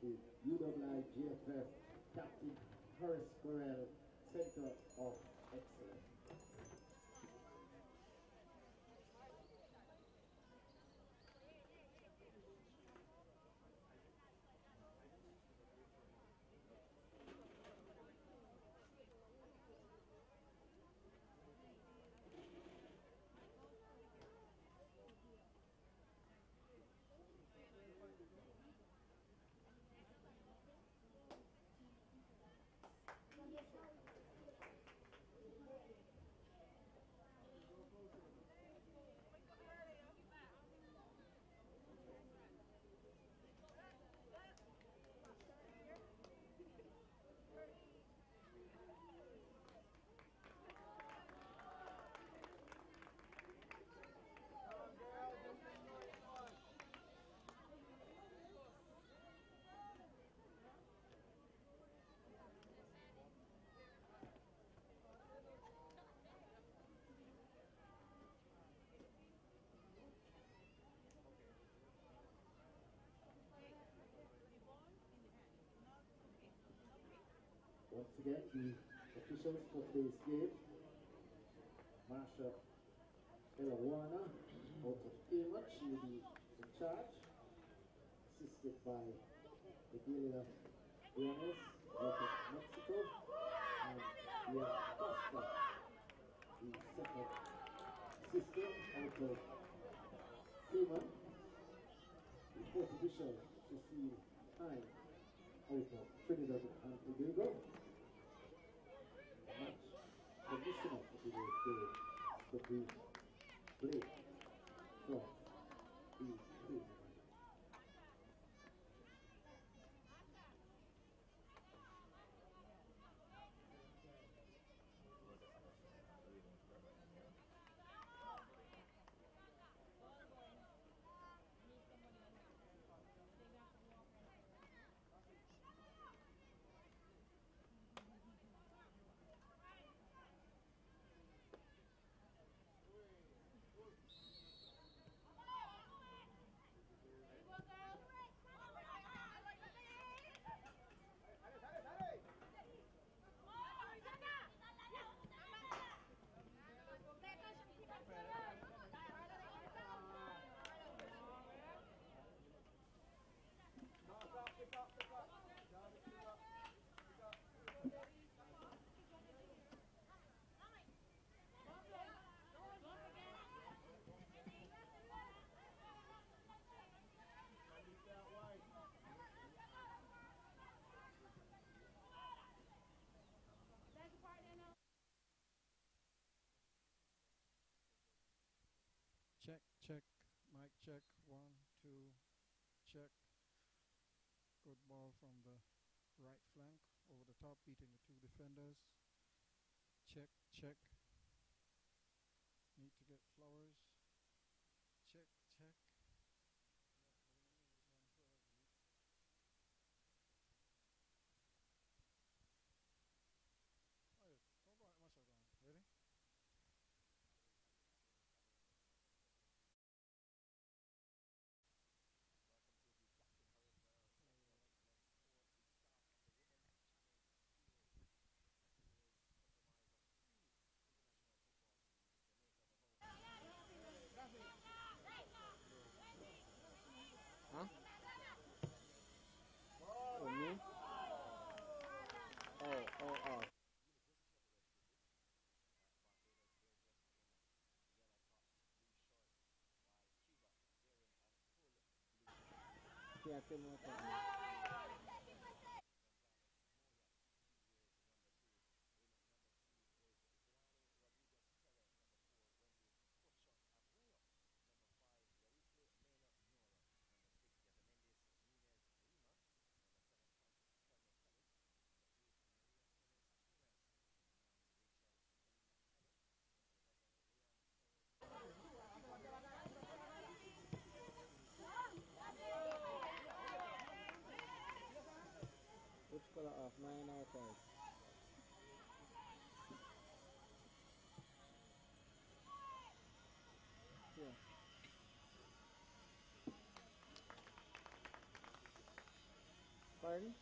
is UWI Captain Horace Burrell, Center of Excellence. Once again, the officials for today's game, Marsha Ella Warner out of Cambridge, she will be in charge, assisted by Adelia Reyes out of Mexico, and Leah Costa, the second assistant out of Cayman, the fourth official, Cecile Hine out of Trinidad and Tobago. Match commissioner for today's game could be Blake from the team. Check, check, mic check, 1, 2, check. Good ball from the right flank, over the top, beating the two defenders. Check, check. Need to get Flowers. Check, check. Oh, don't go much of that. Ready? Huh? Oh, me? Oh. Yeah, still more time. Which color off? Mine or outside? Yeah. Pardon?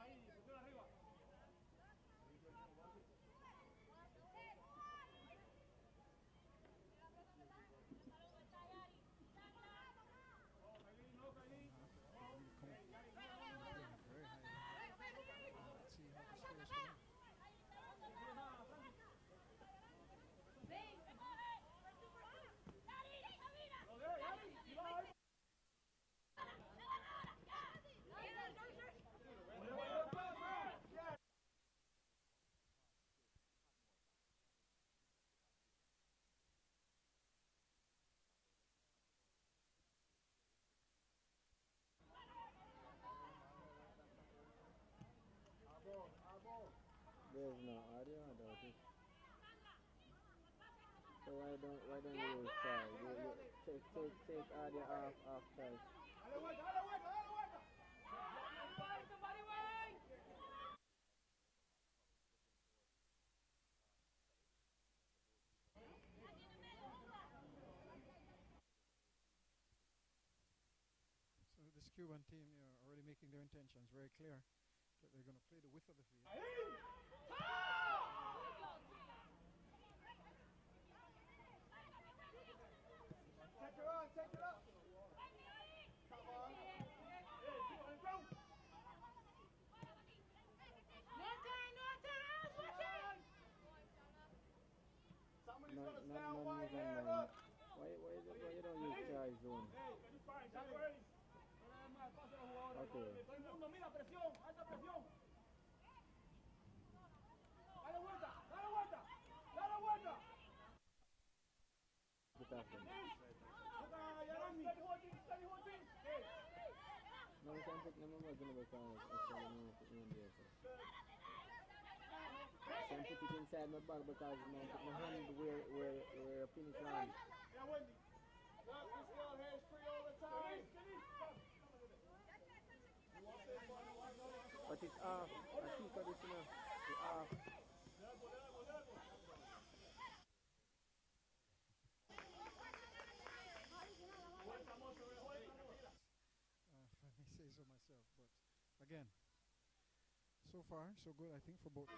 Playing at very high level. Let's see how this goes for them. There's no audio about it. So why don't you use Charles? Take audio off Charles. So this Cuban team, already making their intentions very clear that they're going to play the width of the field. Why you don't use Charles zone? Okay. Good afternoon. No, we can put them over because actually no put me in there. So. I can put it inside my bag because I put my hand where finish line. But it's off. I see for this now. It's off. If I may say so myself. But again, so far so good, I think, for both.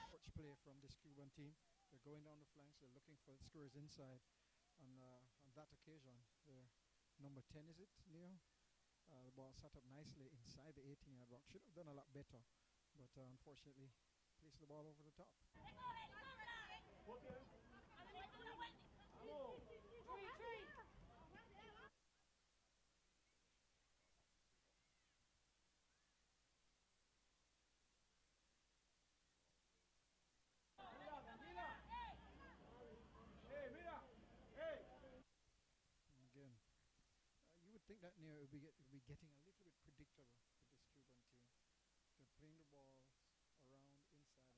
Torch play from this Cuban team. They're going down the flanks. They're looking for scorers inside. On that occasion, their number 10, is it, Neil? The ball sat up nicely inside the 18-yard box. Should have done a lot better, but unfortunately, placed the ball over the top. And again, you would think that Neil would be getting a little bit predictable with this Cuban team. They're playing the balls around inside and then knocking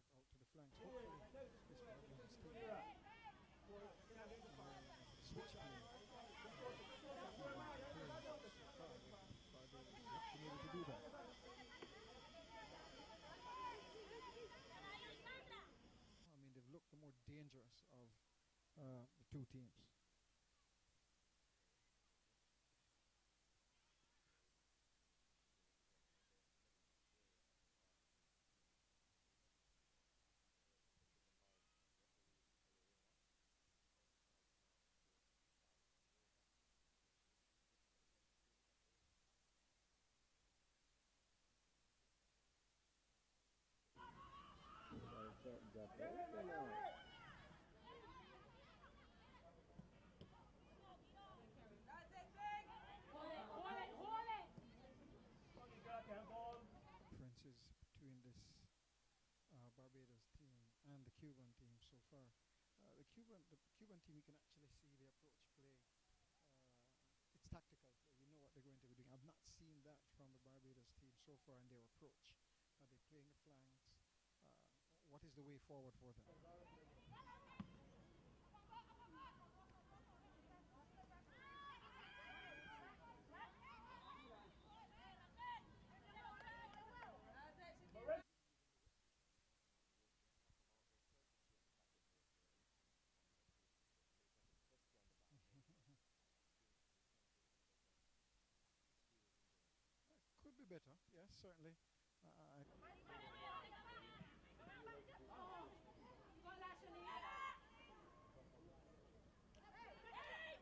it out to the flanks. Hopefully, this problem is taken. more dangerous of the two teams. Differences between this Barbados team and the Cuban team so far. The Cuban team, you can actually see the approach play. It's tactical. You know what they're going to be doing. I've not seen that from the Barbados team so far in their approach. They're playing the flanks. What is the way forward for them? Could be better. Yes, certainly.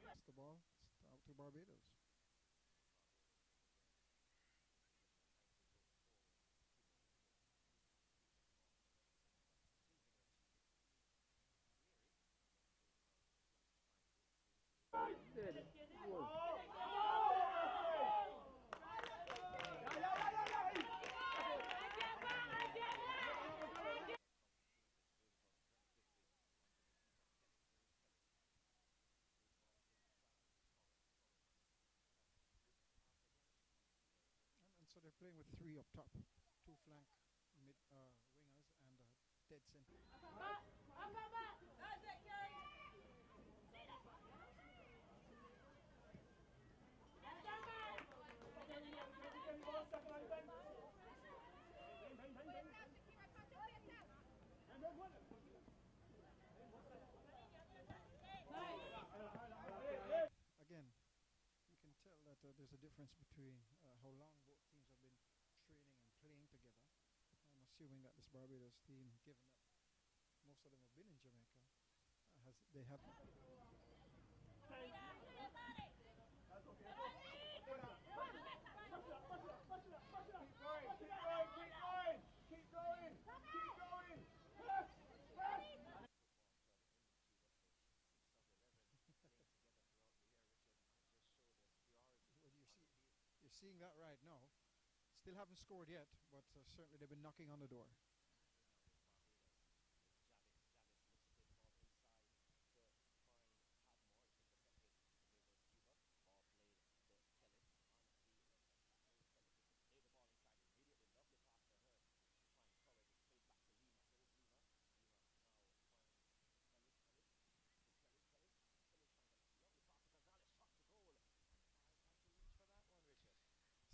It's the ball. It's out to Barbados. Good. Good. And so they're playing with three up top, two flank mid wingers and dead center. Again, you can tell that there's a difference between how long both teams have been training and playing together. I'm assuming that this Barbados team, given that most of them have been in Jamaica, they have. Well, you're seeing that right now. Still haven't scored yet, but certainly they've been knocking on the door.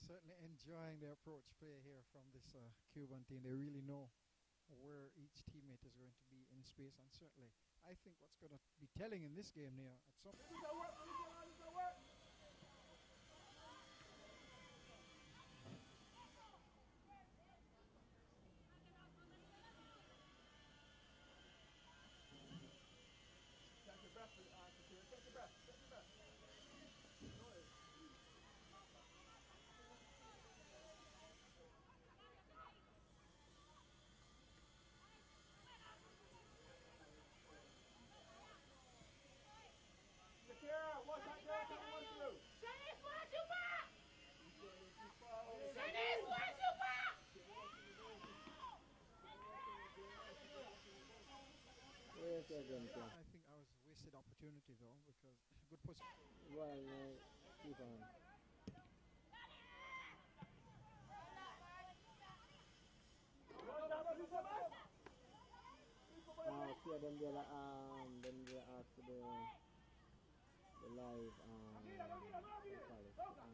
Certainly enjoying the approach play here from this Cuban team. They really know where each teammate is going to be in space, and certainly I think what's going to be telling in this game here at some. I think I was a wasted opportunity though because good position. Well, keep on. See them there ask the live what you call it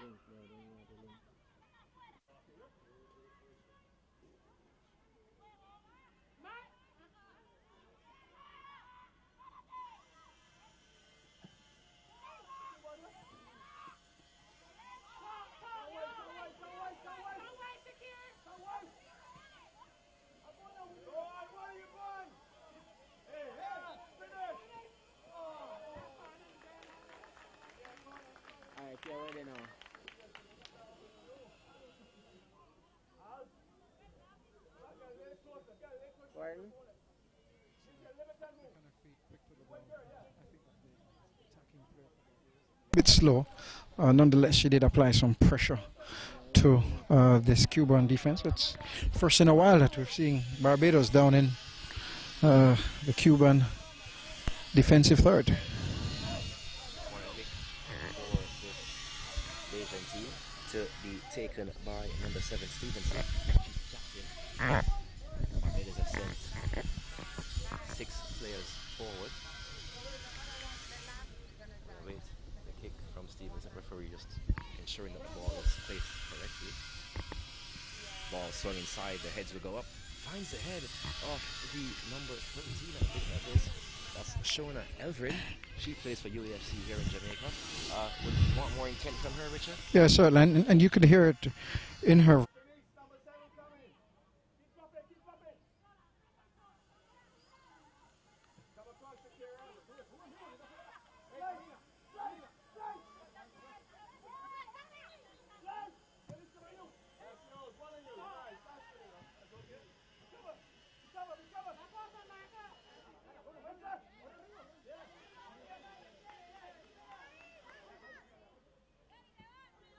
link there, then you have the link. you already now. Pardon? Kind of feet quick to the ball. I think that the attacking play of the Barbados a bit slow. Nonetheless, she did apply some pressure to this Cuban defense. It's first in a while that we're seeing Barbados down in the Cuban defensive third. For this Asian team to be taken by number 7 Stevenson. She's captain. Barbados have sent 6 players forward. Wait, the kick from Stevenson. Referee just ensuring that the ball is placed correctly. Ball swung inside, the heads will go up. Finds the head of the number 13, I think that is. That's Shona Elvrin. She plays for UAFC here in Jamaica. Would you want more intent from her, Richard? Yeah, certainly, and you could hear it in her.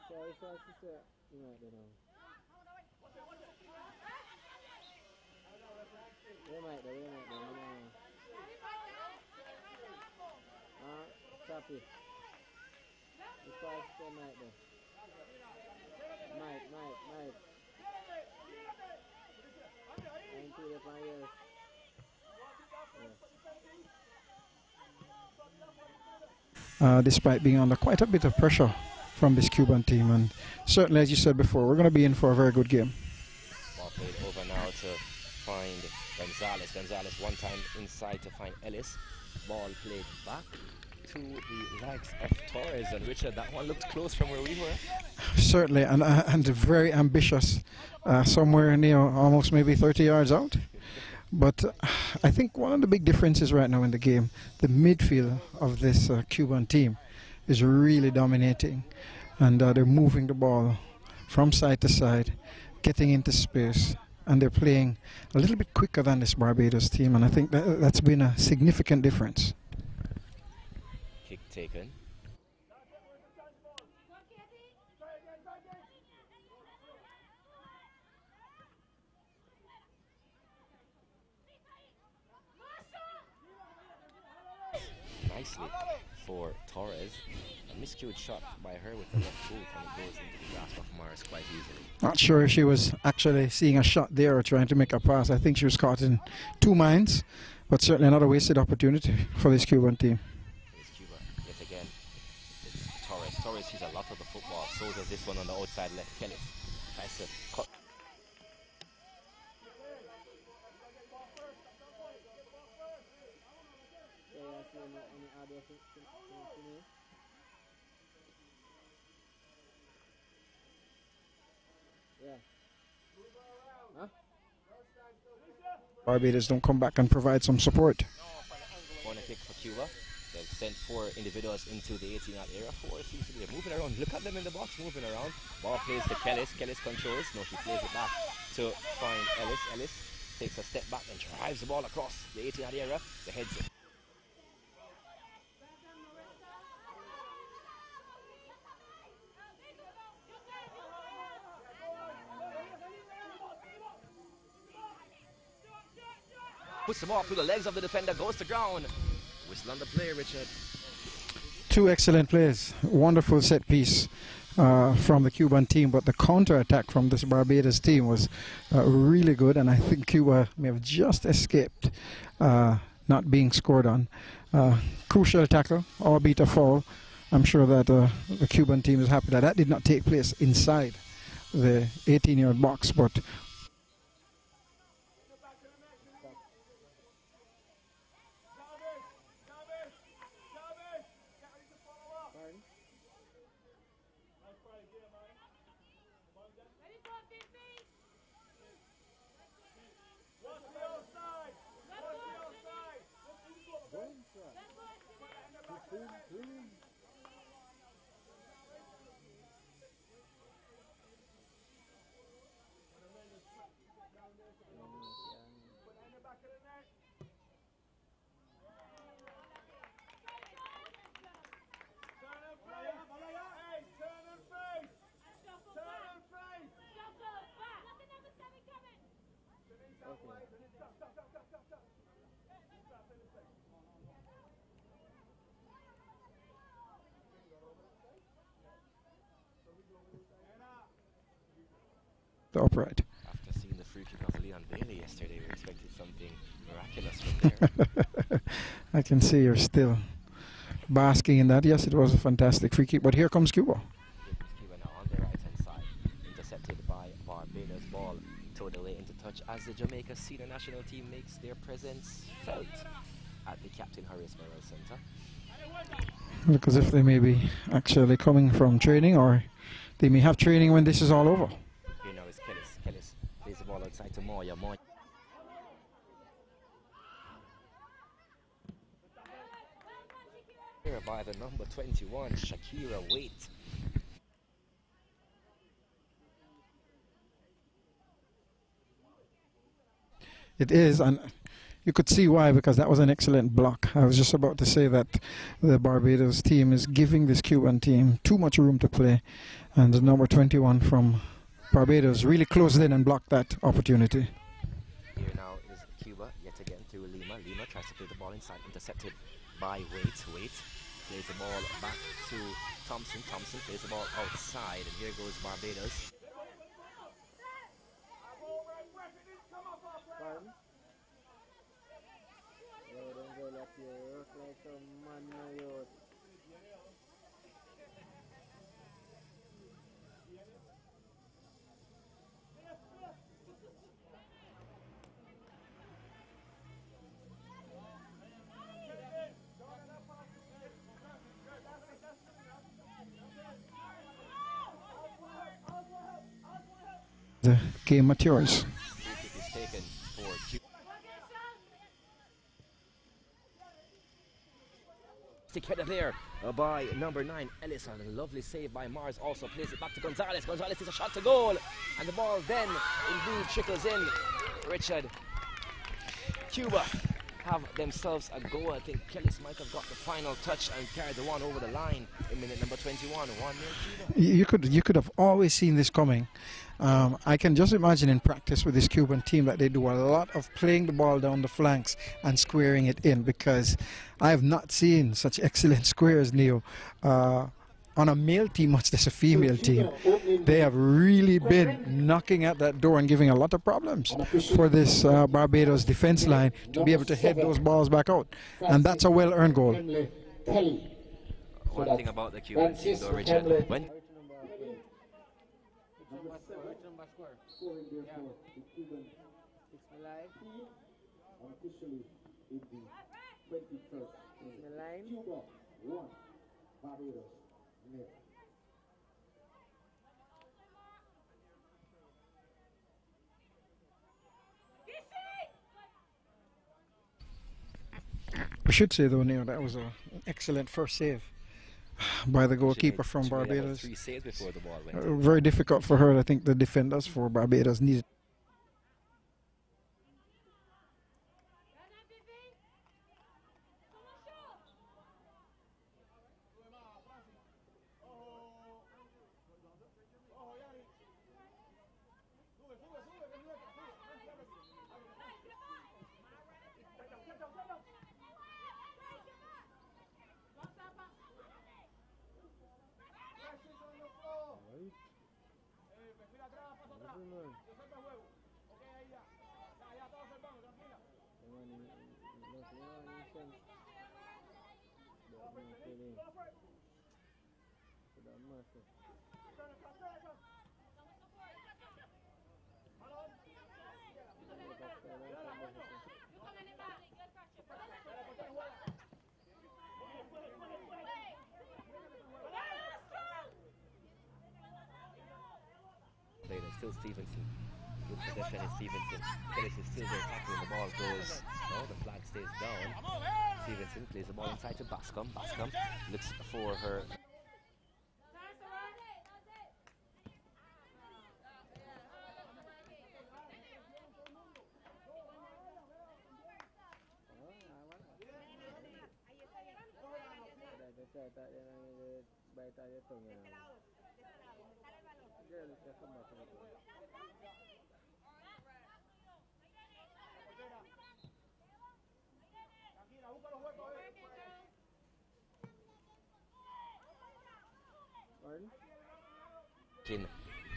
So it's like sister, you know, they know. We might, you know. Copy. It's like sister might though. Might. I'm too late my ears. Despite being under quite a bit of pressure from this Cuban team, and certainly, as you said before, we're going to be in for a very good game. Ball played over now to find Gonzalez. Gonzalez one time inside to find Ellis. Ball played back to the likes of Torres and Richard. That one looked close from where we were. Certainly, and very ambitious, somewhere near almost maybe 30 yards out. But I think one of the big differences right now in the game, the midfield of this Cuban team is really dominating. And they're moving the ball from side to side, getting into space. And they're playing a little bit quicker than this Barbados team. And I think that's been a significant difference. Kick taken. Nicely for Torres. A miscued shot by her with the left boot, and it goes into the grasp of Morris quite easily. Not sure if she was actually seeing a shot there or trying to make a pass. I think she was caught in two minds, but certainly another wasted opportunity for this Cuban team. It's Cuba yet again. It's Torres. Torres sees a lot of the football. So does this one on the outside left. Kelly tries to cut. Barbados don't come back and provide some support. Corner kick for Cuba. They've sent 4 individuals into the 18-yard area. 4 seems to be moving around. Look at them in the box moving around. Ball plays to Kellis. Kellis controls. No, she plays it back to find Ellis. Ellis takes a step back and drives the ball across the 18-yard area. The heads it. Puts the ball through the legs of the defender, goes to ground. Whistle on the play, Richard. Two excellent plays. Wonderful set piece from the Cuban team, but the counter-attack from this Barbados team was really good, and I think Cuba may have just escaped not being scored on. Crucial tackle, albeit a foul. I'm sure that the Cuban team is happy that that did not take place inside the 18-yard box, but the upright. After seeing the free kick of Leon Bailey yesterday, we expected something miraculous from there. I can see you're still basking in that. Yes, it was a fantastic free kick, but here comes Cuba. Here comes Cuba now on the right-hand side, intercepted by Barbados. Ball towed away into touch as the Jamaica senior national team makes their presence felt at the Captain Horace Merrill Centre. Look as if they may be actually coming from training, or they may have training when this is all over. Here now is Kellis. Kellis plays the ball outside to Moya. Moya. Here by the number 21, Shakira Waite. It is, and you could see why, because that was an excellent block. I was just about to say that the Barbados team is giving this Cuban team too much room to play, and the number 21 from Barbados really closed in and blocked that opportunity. Here now is Cuba yet again to Lima. Lima tries to play the ball inside, intercepted by Waite. Waite plays the ball back to Thompson. Thompson plays the ball outside, and here goes Barbados. The game matures. Free kick is taken for Cuba. Stick header there by number 9, Ellison. A lovely save by Mars. Also plays it back to Gonzalez. Gonzalez is a shot to goal, and the ball then indeed trickles in. Richard, Cuba have themselves a goal. I think Kellis might have got the final touch and carried the one over the line in minute number 21. 1-0 Cuba. You could have always seen this coming. I can just imagine in practice with this Cuban team that they do a lot of playing the ball down the flanks and squaring it in, because I have not seen such excellent squares, Neil, on a male team, much less a female team. They have really been knocking at that door and giving a lot of problems for this Barbados defense line to be able to head those balls back out. And that's a well-earned goal. One thing about the Cuban team, though, Richard, when officially in the 21st Cuba 1, Barbados 0. We should say, though, Neil, that was an excellent first save by the goalkeeper from she made about Barbados. 3 saves before the ball went in. Very difficult for her. I think the defenders for Barbados needed. Still Stevenson. Good possession is Stevenson. Kellis is still there tackling. The ball goes. No, the flag stays down. Stevenson plays the ball inside to Bascom. Bascom looks for her.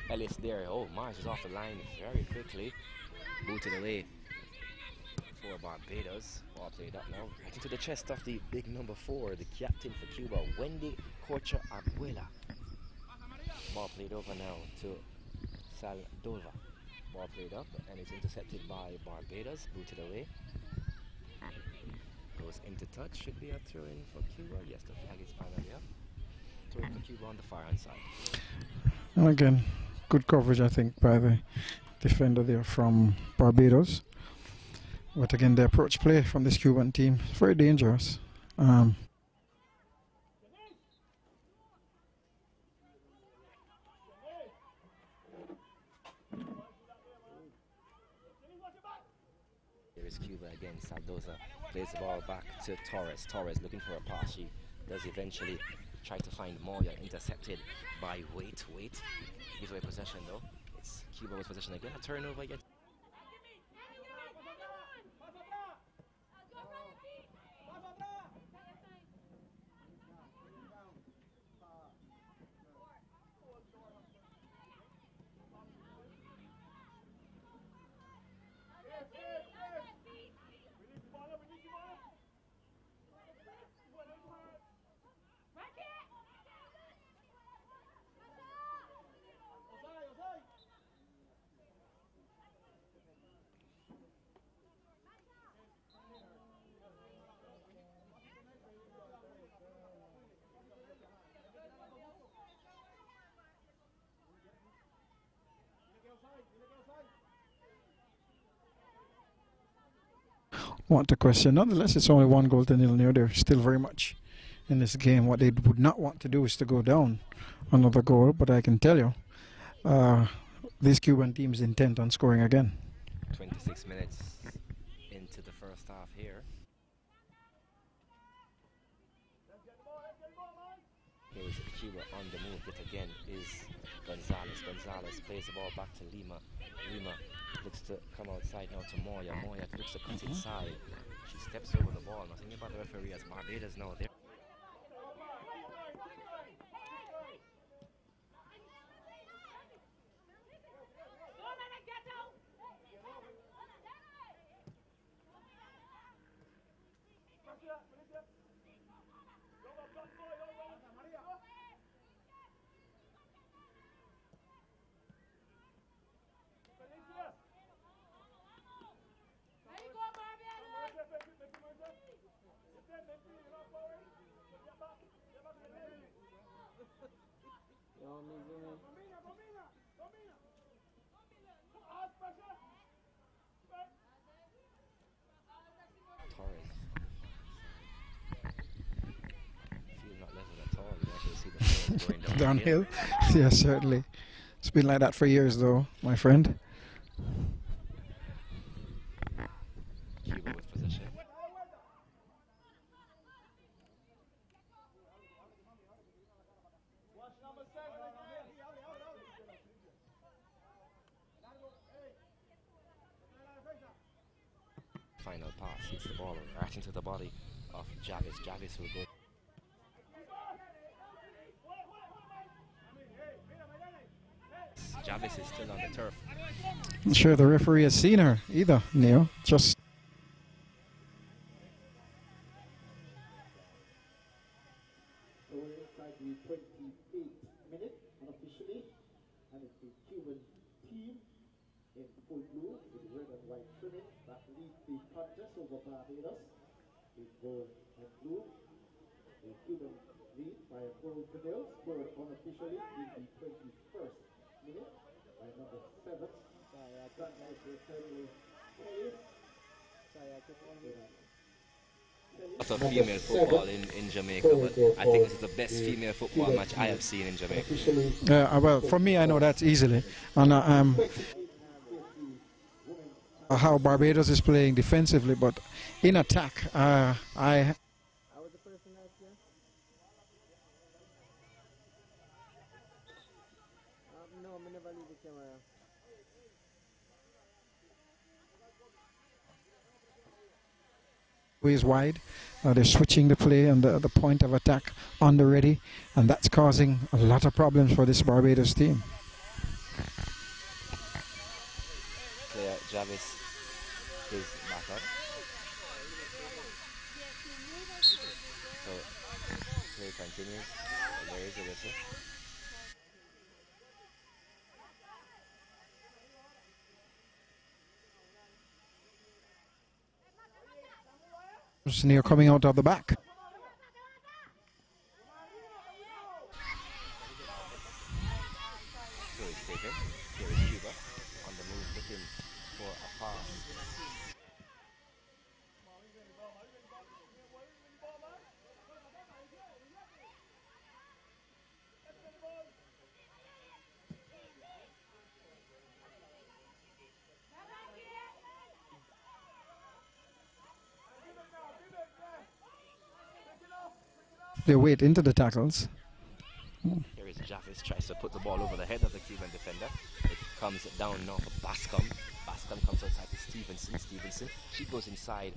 Ellis there. Oh, Mars is off the line very quickly. Booted away for Barbados. Ball played up now. Right into the chest of the big number 4, the captain for Cuba, Wendy Corcho Abuela. Ball played over now to Saldova. Ball played up and it's intercepted by Barbados. Booted away. Goes into touch. Should be a throw in for Cuba. Yes, the flag is finally up. Throw in for Cuba on the far hand side. And again, good coverage, I think, by the defender there from Barbados. But again, the approach play from this Cuban team is very dangerous. Here is Cuba again. Saldoza plays the ball back to Torres. Torres looking for a pass. She does eventually try to find Moya, intercepted by Wait. Gives away possession though. It's Cuba with possession again. A turnover yet. Want to question. Nonetheless, it's only 1-0 near. They're still very much in this game. What they would not want to do is to go down another goal. But I can tell you, this Cuban team is intent on scoring again. 26 minutes into the first half here. Here is Cuba on the move yet again is Gonzalez. Gonzalez plays the ball back to Lima. Lima looks to come outside now to Moya. Moya looks to cut inside. She steps over the ball. Nothing about the referee as Barbados now there. Torres. Field not level at all. You actually see the field going Downhill? Yes, certainly. It's been like that for years, though, my friend. Cuba with possession. Final pass hits the ball right into the body of Javis. Javis will go. Javis is still on the turf. I'm sure the referee has seen her either, Neil. Just So we're inside the 28th minute unofficially, and it's the Cuban team in full blue with red and white trimming that leads the contest over Barbados. With gold and blue. The Cuban lead by a goal to nil, scored unofficially in the 21st minute by number 7. That nice return Kelly. Lots of female football in Jamaica, but I think this is the best female football match I have seen in Jamaica. well, for me, I know that's easily. And how Barbados is playing defensively, but in attack, I was the person last year. No, I never leave the camera. is wide. They're switching the play and the point of attack on the ready, and that's causing a lot of problems for this Barbados team. Jarvis is back up. So play continues. There is a whistle. Near coming out of the back. Throw is taken. Here is Cuba on the move looking for a pass. They wait into the tackles. Here is Jarvis, tries to put the ball over the head of the Cuban defender. It comes down now for Bascom. Bascom comes outside to Stevenson. Stevenson, she goes inside.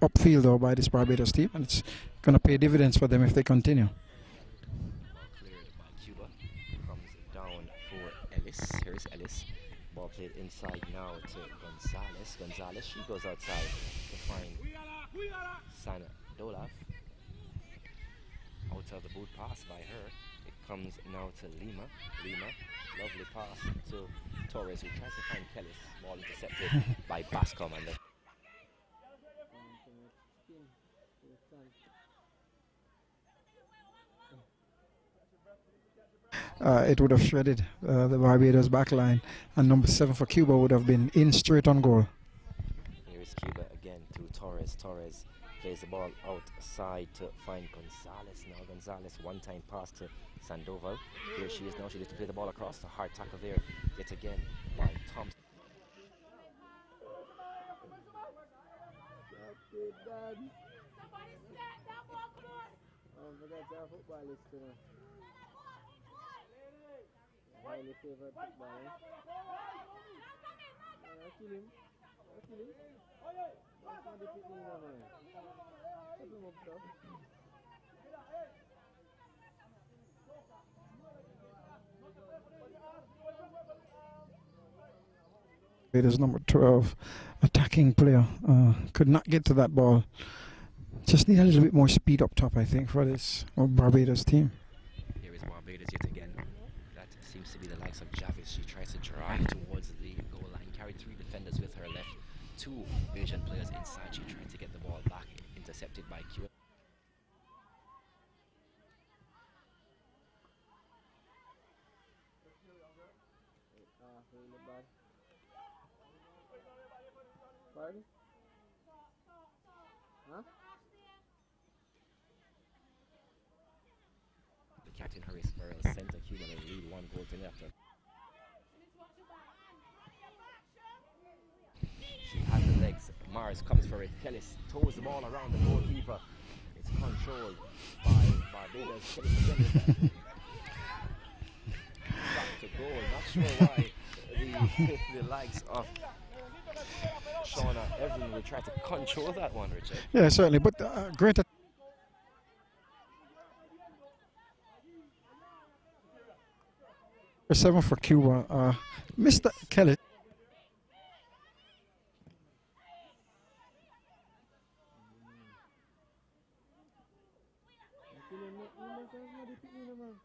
Upfield though by this Barbados team, and it's going to pay dividends for them if they continue. Cleared by Cuba. Comes down for Ellis. Here's Ellis. Ball played inside now to Gonzalez. Gonzalez, she goes outside to find Sandola. Out of the boot pass by her. It comes now to Lima. Lima, lovely pass to Torres, who tries to find Kellis. Ball intercepted by Bascom and the it would have shredded the Barbados back line, and number 7 for Cuba would have been in straight on goal. Here is Cuba again to Torres. Torres plays the ball outside to find Gonzalez. Now Gonzalez, one-time pass to Sandoval. Here she is now. She needs to play the ball across. The hard tackle there yet again by Thompson. Highly favored footballer. Kill him. Kill him. That's not the picking man. Put him up top. It is number 12, attacking player. Could not get to that ball. Just need a little bit more speed up top, I think, for this Barbados team. Here is Barbados yet again. That seems to be the likes of Jarvis. She tries to drive towards the goal line, carried 3 defenders with her left, 2 Asian players inside. She tried to get the ball back, intercepted by Cuba. Really bad. Pardon? Huh? The captain Harris Burrell sent a Cuban and lead 1 goal to nothing. She has the legs. Mars comes for it. Kellis toes the ball around the goalkeeper. It's controlled by Barbados. Kellis again with that. Back to goal. Not sure why the likes of Shauna Evelyn will try to control that one, Richard. Yeah, certainly, but great. 7 for Cuba. Mr. Kelly.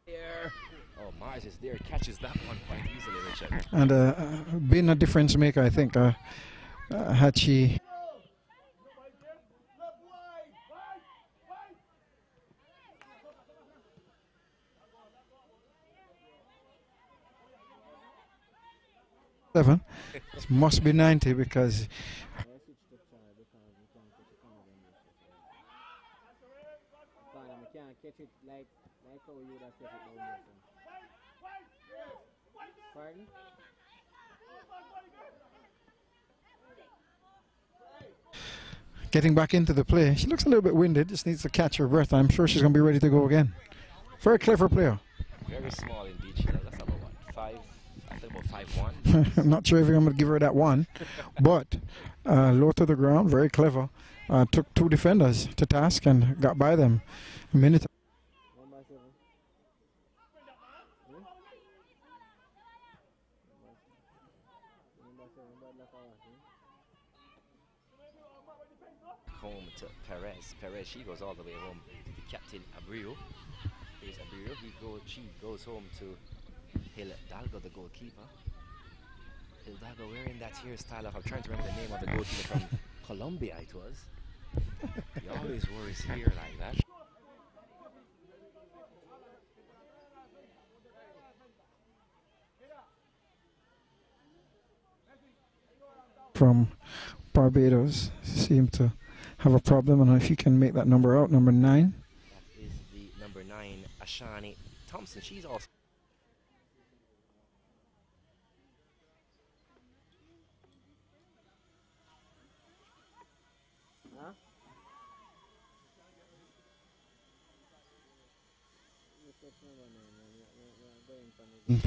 There. Oh, Mars is there, catches that one quite easily, Richard. And being a difference maker, I think, had she... Seven. It must be 90 because... Catch it like how you would have set it down there. Pardon? Getting back into the play. She looks a little bit winded, just needs to catch her breath. I'm sure she's going to be ready to go again. Very clever player. Very small indeed, Sheila. That's about what, 5? I think about 5'1". I'm not sure if I'm going to give her that one, but low to the ground, very clever. Took two defenders to task and got by them. A minute. 1 by 7. Home to Perez. Perez, she goes all the way home to the captain Abreu. Here's Abreu. She goes home to Hidalgo, the goalkeeper. Hidalgo wearing that hairstyle of, I'm trying to remember the name of the goalkeeper from Colombia, it was. He always wore his hair like that. From Barbados seem to have a problem. I don't know if you can make that number out. Number 9. That is the number 9, Ashani Thompson. She's also. Huh?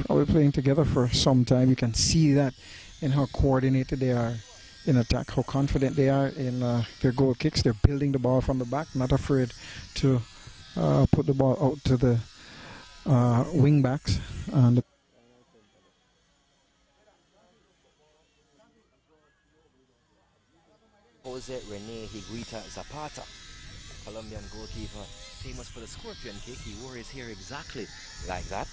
Probably playing together for some time. You can see that in how coordinated they are in attack, how confident they are in their goal kicks. They're building the ball from the back, not afraid to put the ball out to the wing backs. And Jose Rene Higuita Zapata, Colombian goalkeeper, famous for the scorpion kick. He wore his hair exactly like that.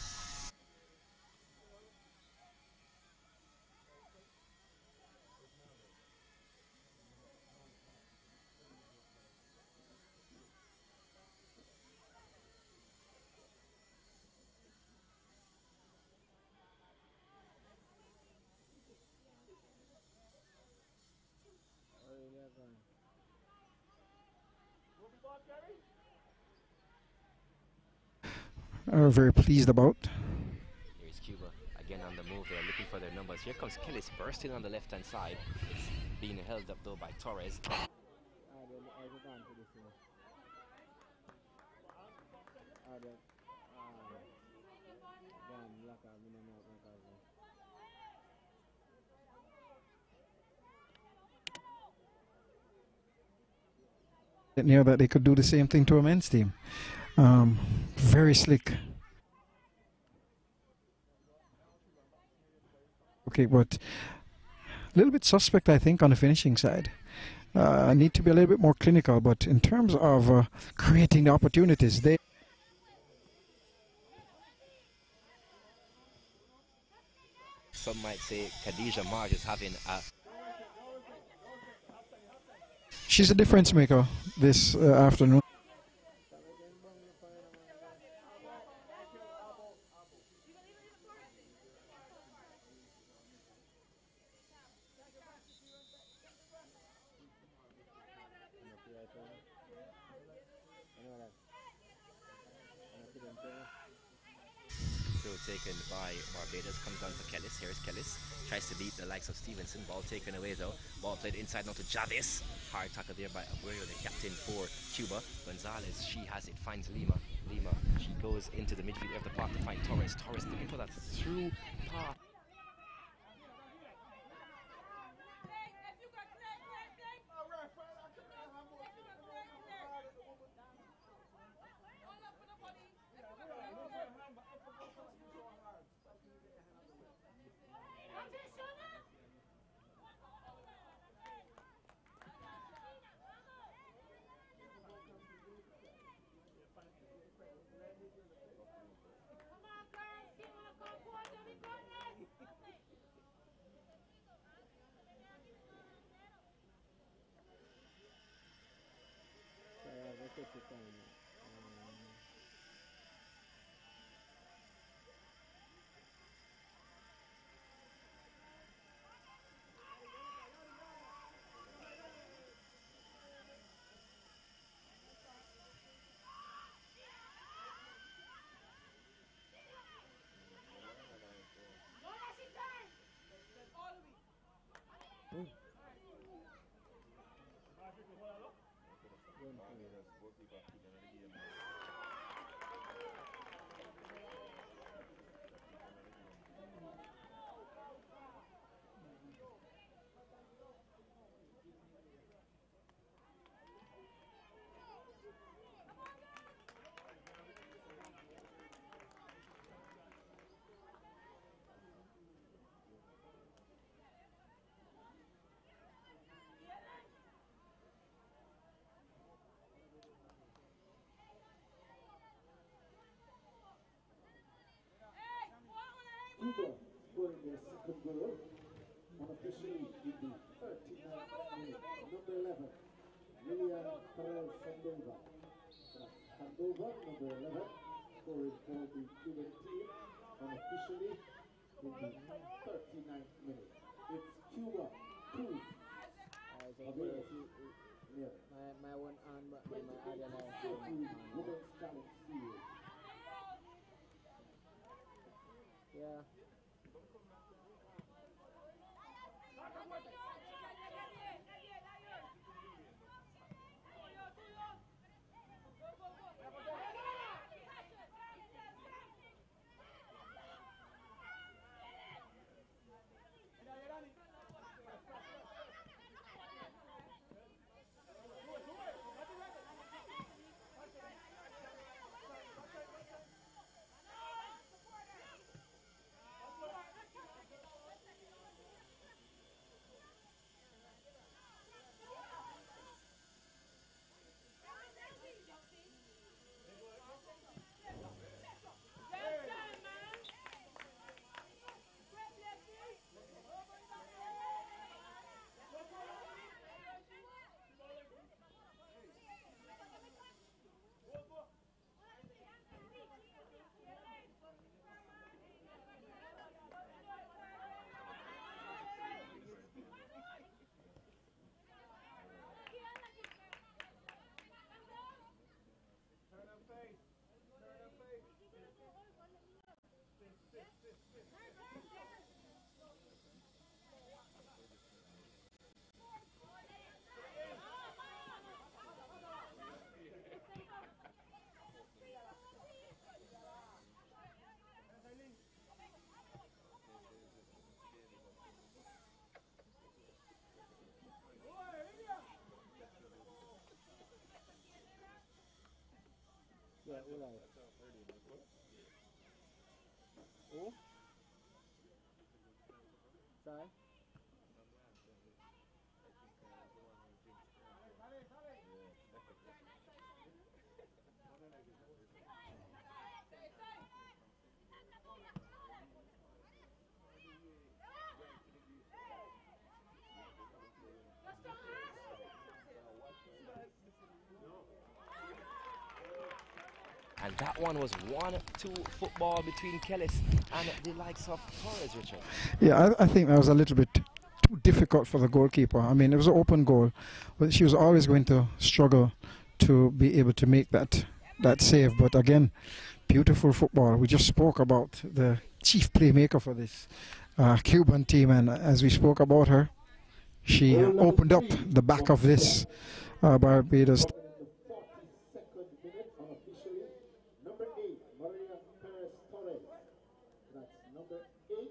are very pleased about. Here's Cuba again on the move. They're looking for their numbers. Here comes Kellis bursting on the left-hand side. It's being held up though by Torres. Near that they could do the same thing to a men's team. Very slick. Okay, but a little bit suspect, I think, on the finishing side. Need to be a little bit more clinical, but in terms of creating the opportunities, they. Some might say Khadija Marj is having a. She's a difference maker this afternoon. Throw taken by Barbados, comes down to Kellis. Here's Kellis, tries to beat the likes of Stevenson. Ball taken away though. Ball played inside now to Javis. Hard tackle there by Abreu, the captain for Cuba. Gonzalez, she has it, finds Lima. Lima, she goes into the midfield of the park to find Torres. Torres looking for that through pass. Cuba scoring their second goal unofficially in the 39th minute. Number 11, Lilian Perez Sandoval. Sandoval, number 11, scoring for the Cuban team unofficially in the 39th minute. It's Cuba 2. My one hand, but my other Women's Challenge Series. Yeah. Yeah, Ulay. Oh? Sorry? And that one was 1-2 football between Kellis and the likes of Torres, Richard. Yeah, I think that was a little bit too difficult for the goalkeeper. I mean, it was an open goal, but she was always going to struggle to be able to make that save. But again, beautiful football. We just spoke about the chief playmaker for this Cuban team, and as we spoke about her, she opened up the back of this Barbados. Number 8, Maria Perez Torres. That's number 8,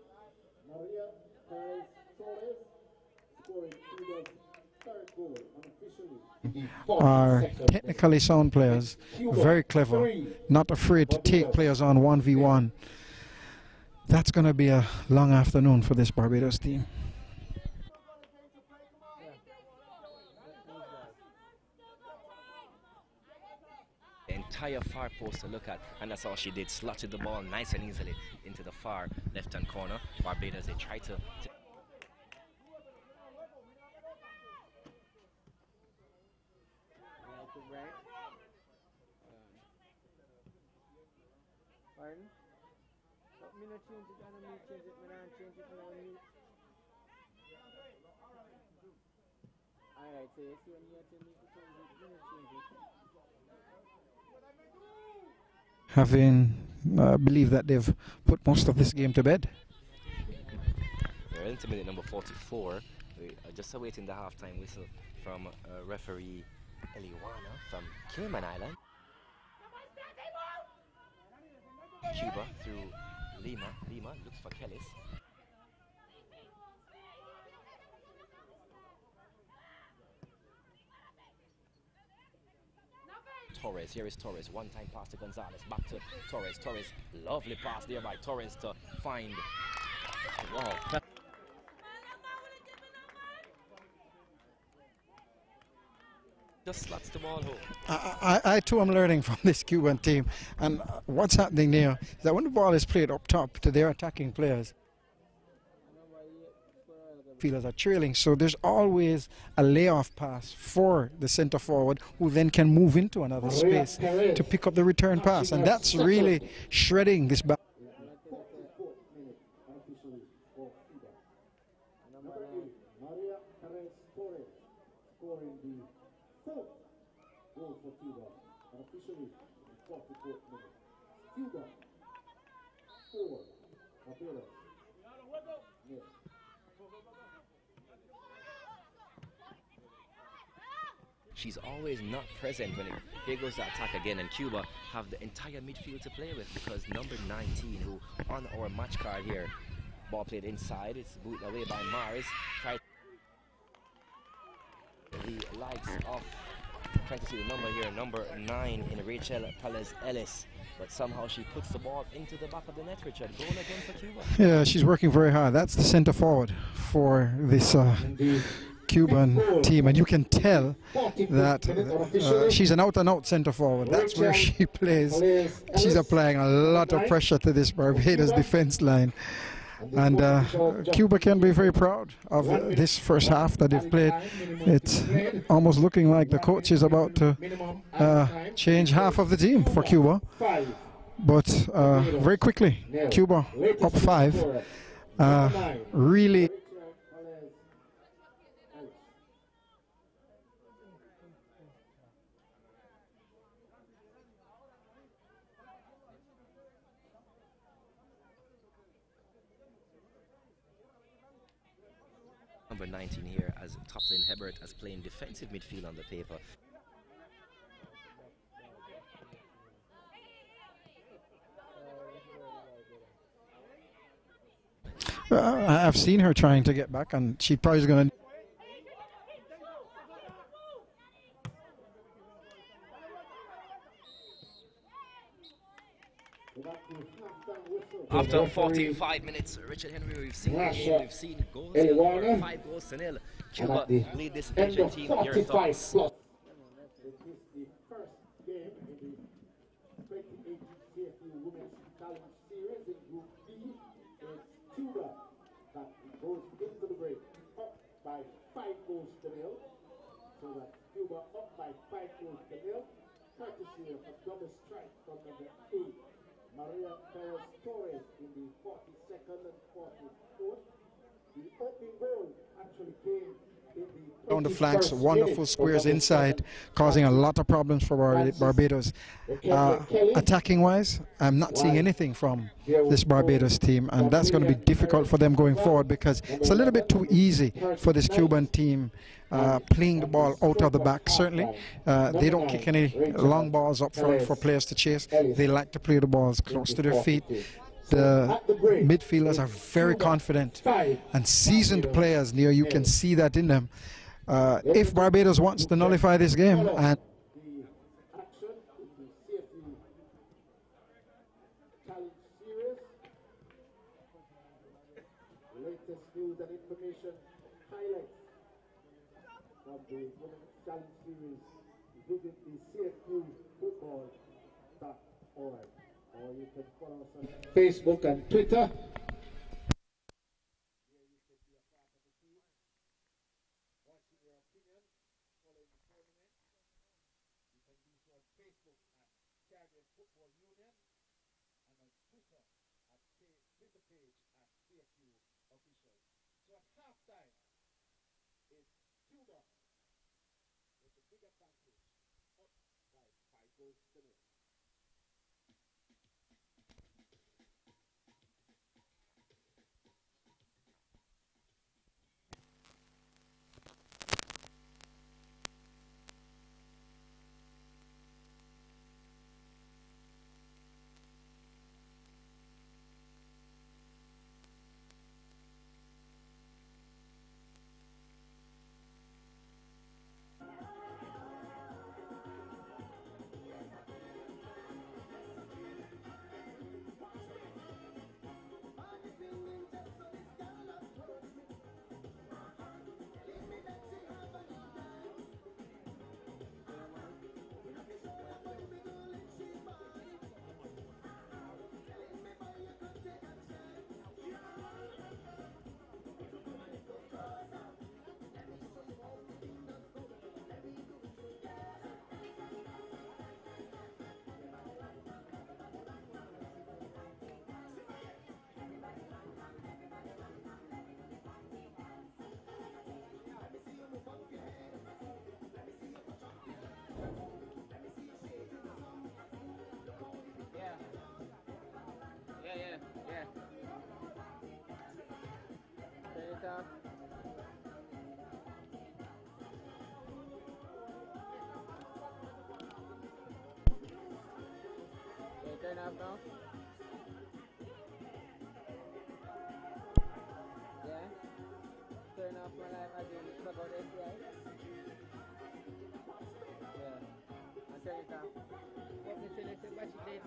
Maria Perez Torres, scoring Cuba's third goal unofficially. Are technically sound players, very clever, not afraid to take players on 1v1. That's going to be a long afternoon for this Barbados team. Entire far post to look at, and that's all she did. Slotted the ball nice and easily into the far left-hand corner. Barbados, they try to Pardon? But me not change it, I don't need change it, me not change it, me not need. Alright, so you see when you have to need to change it, me not change it. Having believe that they've put most of this game to bed. We're into minute number 44. We are just awaiting the halftime whistle from referee Eliwana from Cayman Island. Cuba through Lima. Lima looks for Kellis. Torres, here is Torres, one-time pass to Gonzalez, back to Torres, Torres, lovely pass there by Torres to find, wow. Just slots the ball home. I too am learning from this Cuban team. And what's happening there is that when the ball is played up top to their attacking players, fielders are trailing. So there's always a layoff pass for the center forward who then can move into another space to pick up the return pass. And that's really shredding this back. Maria Perez Torres scoring the fourth goal for Cuba, and officially in 44th minute. Cuba 4, Barbados nil. She's always not present when here goes the attack again, and Cuba have the entire midfield to play with because number 19, who on our match card here, ball played inside, it's booted away by Mars. The likes of, trying to see the number here, number 9 in Rachel Palez Ellis, but somehow she puts the ball into the back of the net. Richard, goal again for Cuba. Yeah, she's working very hard. That's the center forward for this Cuban team, and you can tell that she's an out-and-out center forward. That's where she plays. She's applying a lot of pressure to this Barbados defense line, and Cuba can be very proud of this first half that they've played. It's almost looking like the coach is about to change half of the team for Cuba, but very quickly Cuba up 5, really. Number 19 here as Toplin Hebert as playing defensive midfield on the paper. I've seen her trying to get back, and she probably is going to. After 45 minutes, Richard Henry, we've seen the game, we've seen goals, 5 goals to nil. Cuba lead this Asian team. Your thoughts? It is the first game in the 2018 CFU Women's Challenge Series in Group B. It's Cuba that goes into the break up by 5 goals to nil. So that Cuba up by 5 goals to nil. Courtesy of a double strike from number 8. Maria Perez Torres in the 42nd and 44th. The opening goal actually came in the on the flanks, wonderful squares inside, causing a lot of problems for Barbados. Attacking wise, I'm not seeing anything from this Barbados team, and that's going to be difficult for them going forward because it's a little bit too easy for this Cuban team playing the ball out of the back. Certainly, they don't kick any long balls up front for players to chase. They like to play the balls close to their feet. The midfielders are very confident and seasoned players. Near you can see that in them. If Barbados wants to nullify this game, and latest news and information highlights from the Women's Challenge Series, visit the CFU football.org, or you can follow us on Facebook and Twitter. So at halftime, it's Cuba with a big advantage, up by 5 goals to nil. off now? Yeah? Turn off my live as in plug out the SDI? Yeah. And turn it off. What me tell you, say battery dead.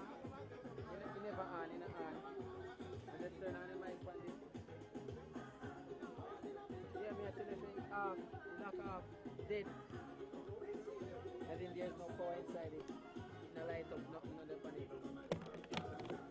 You never on, you not on. And just turn on the mic on this. Yeah, me I tell you, say off, lock off, dead. As in there's no power inside it. It no light up, nothing on the pan it. Yeah.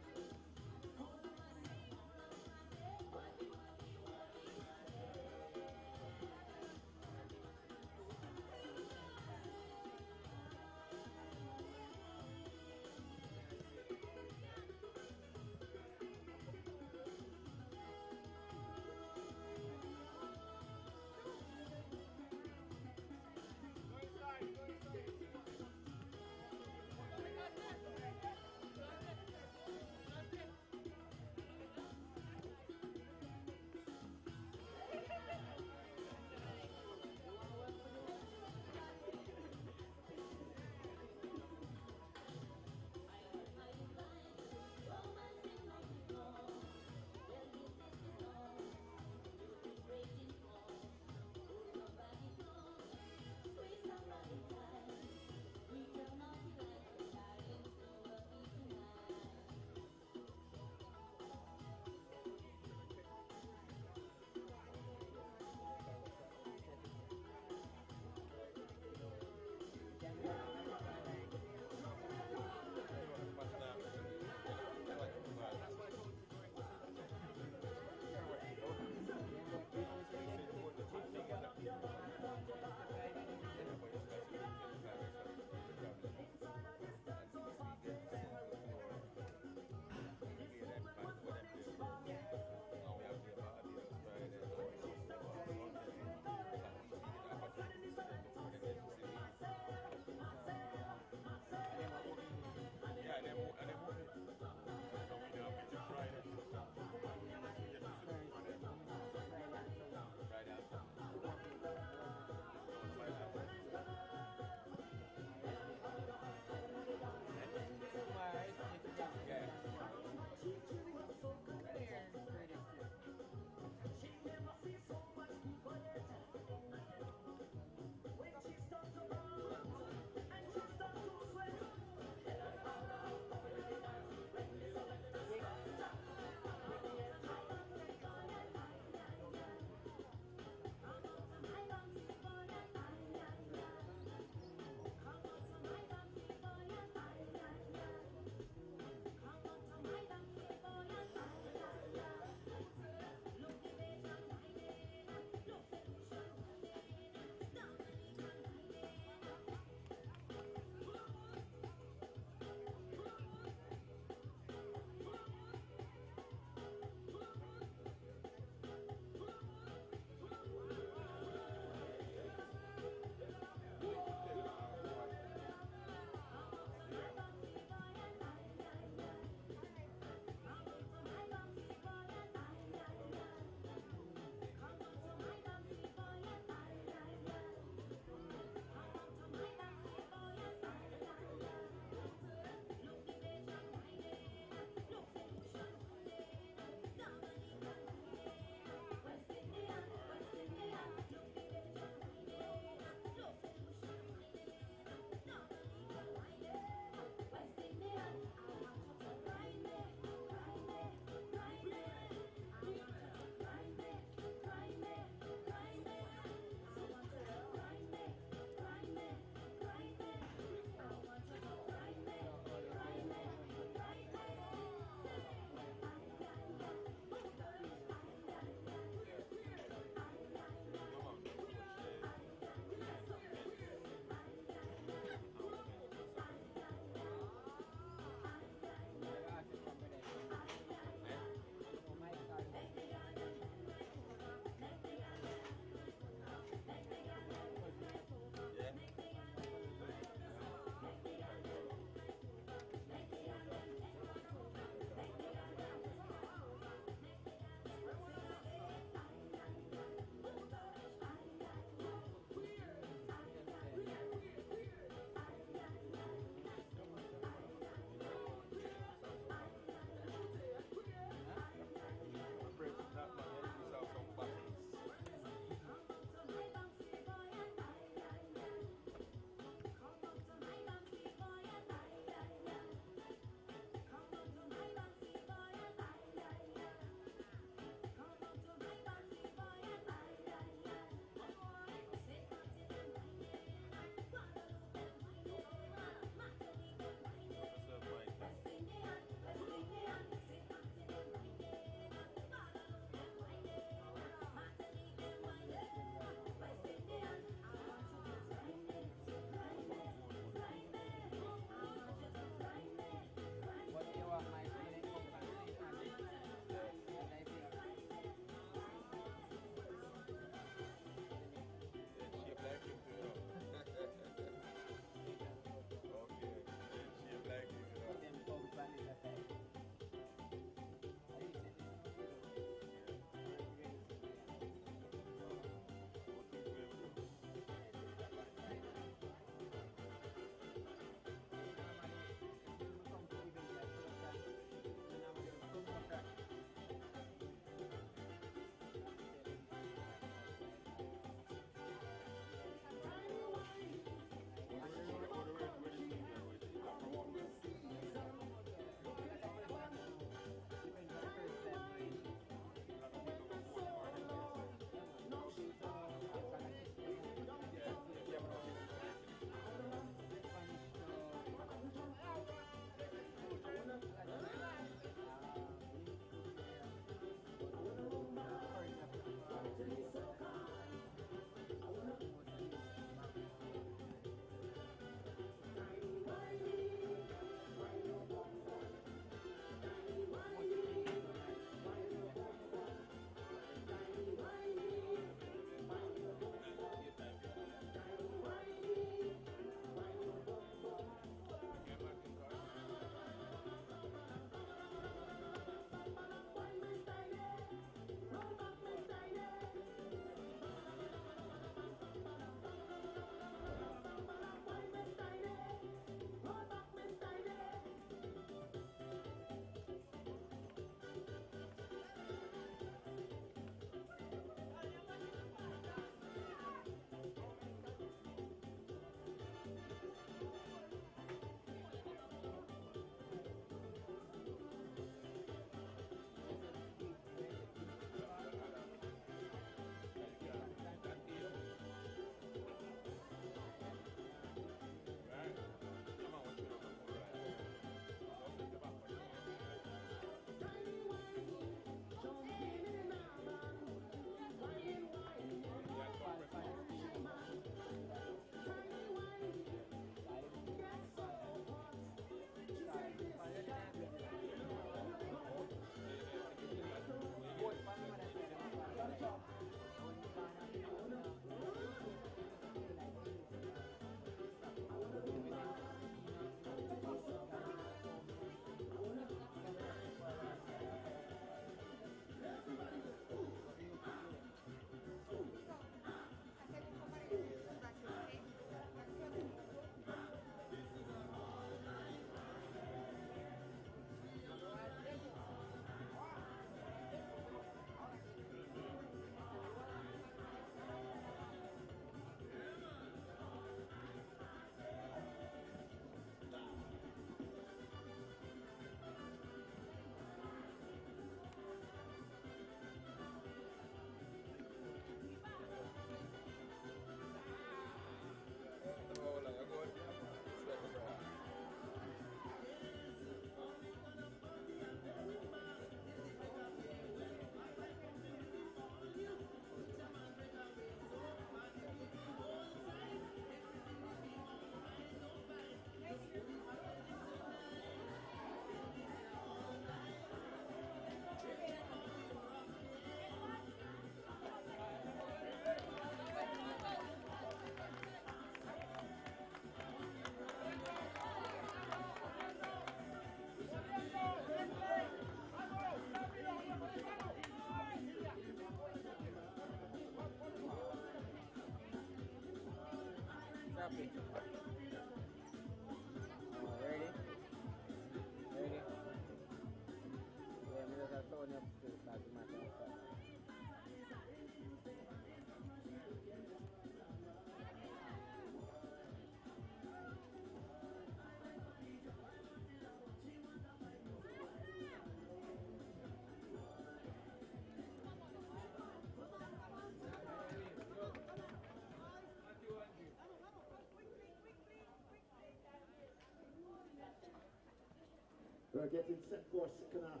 We're getting set for second half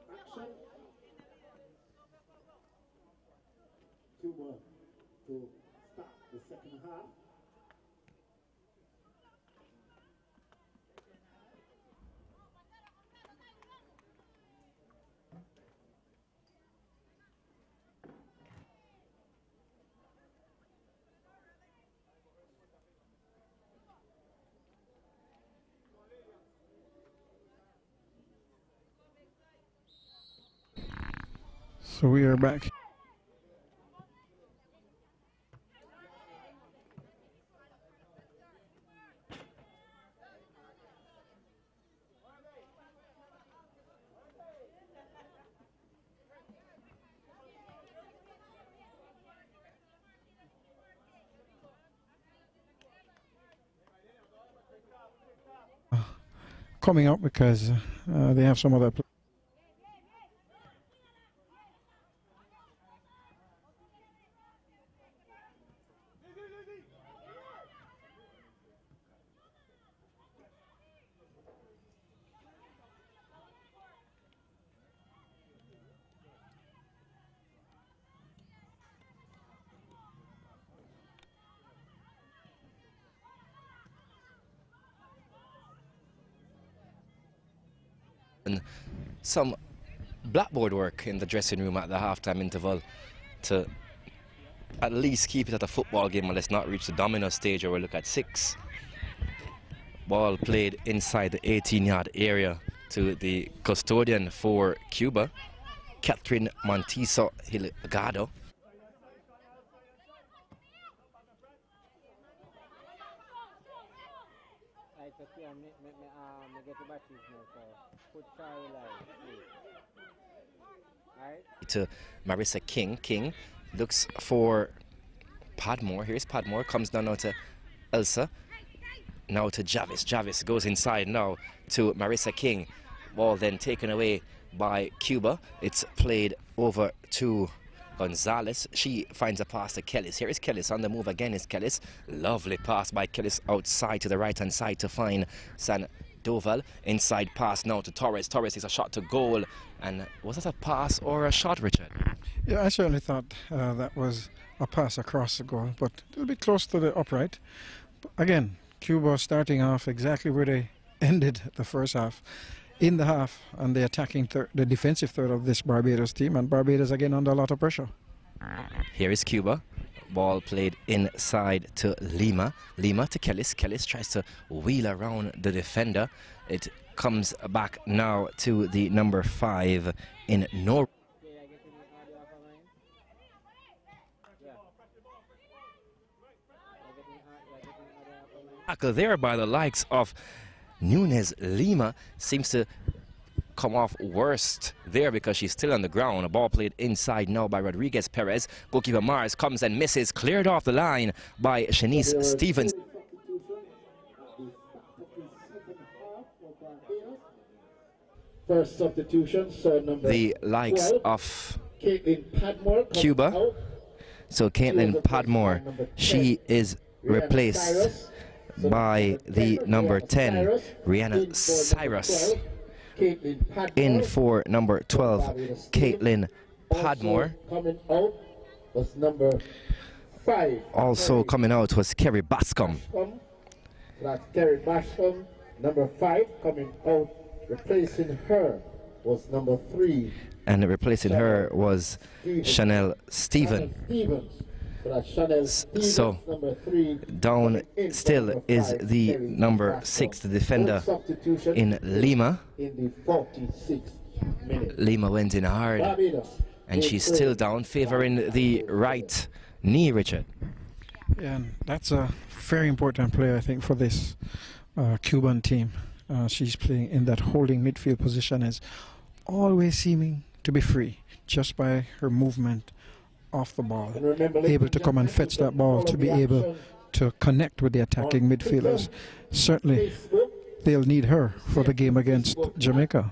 action. Cuba to start the second half. So we are back. Coming up because they have some other. Some blackboard work in the dressing room at the halftime interval to at least keep it at a football game and let's not reach the domino stage where we look at 6. Ball played inside the 18-yard area to the custodian for Cuba, Catherine Montiso Hilgado. To Marissa King. King looks for Padmore. Here's Padmore, comes down now to Elsa. Now to Javis. Javis goes inside now to Marissa King. Ball then taken away by Cuba. It's played over to Gonzalez. She finds a pass to Kellis. Here is Kellis on the move again is Kellis. Lovely pass by Kellis outside to the right hand side to find Sandoval. Inside pass now to Torres. Torres is a shot to goal. And was that a pass or a shot, Richard? Yeah, I certainly thought that was a pass across the goal, but a little bit close to the upright. But again, Cuba starting off exactly where they ended the first half. In the half, and the attacking third, the defensive third of this Barbados team, and Barbados again under a lot of pressure. Here is Cuba. Ball played inside to Lima. Lima to Kellis. Kellis tries to wheel around the defender. It comes back now to the number 5 in Norway. Tackle there by the likes of Nunez. Lima seems to come off worst there because she's still on the ground. A ball played inside now by Rodriguez Perez. Goalkeeper Mars comes and misses, cleared off the line by Shanice Stevens. First substitution, so number the likes 12, of Padmore Cuba. So Caitlin Padmore, she is replaced by the number 10, Rihanna Cyrus. In for number 12, Caitlin Padmore. Coming out was number 5. Also coming out was Kerry Bascom. That's Kerry Bascom. Number 5 coming out. Replacing her was number 3. And replacing her was Chanel Stevens. So number 3, down still is the number 6, the defender in Lima. In the 46th minute. Lima went in hard, and she's still down, favoring the right knee, Richard. Yeah, and that's a very important player, I think, for this Cuban team. She's playing in that holding midfield position, is always seeming to be free just by her movement off the ball, able to come and fetch that ball, to be able to connect with the attacking midfielders. Certainly they'll need her for the game against Jamaica.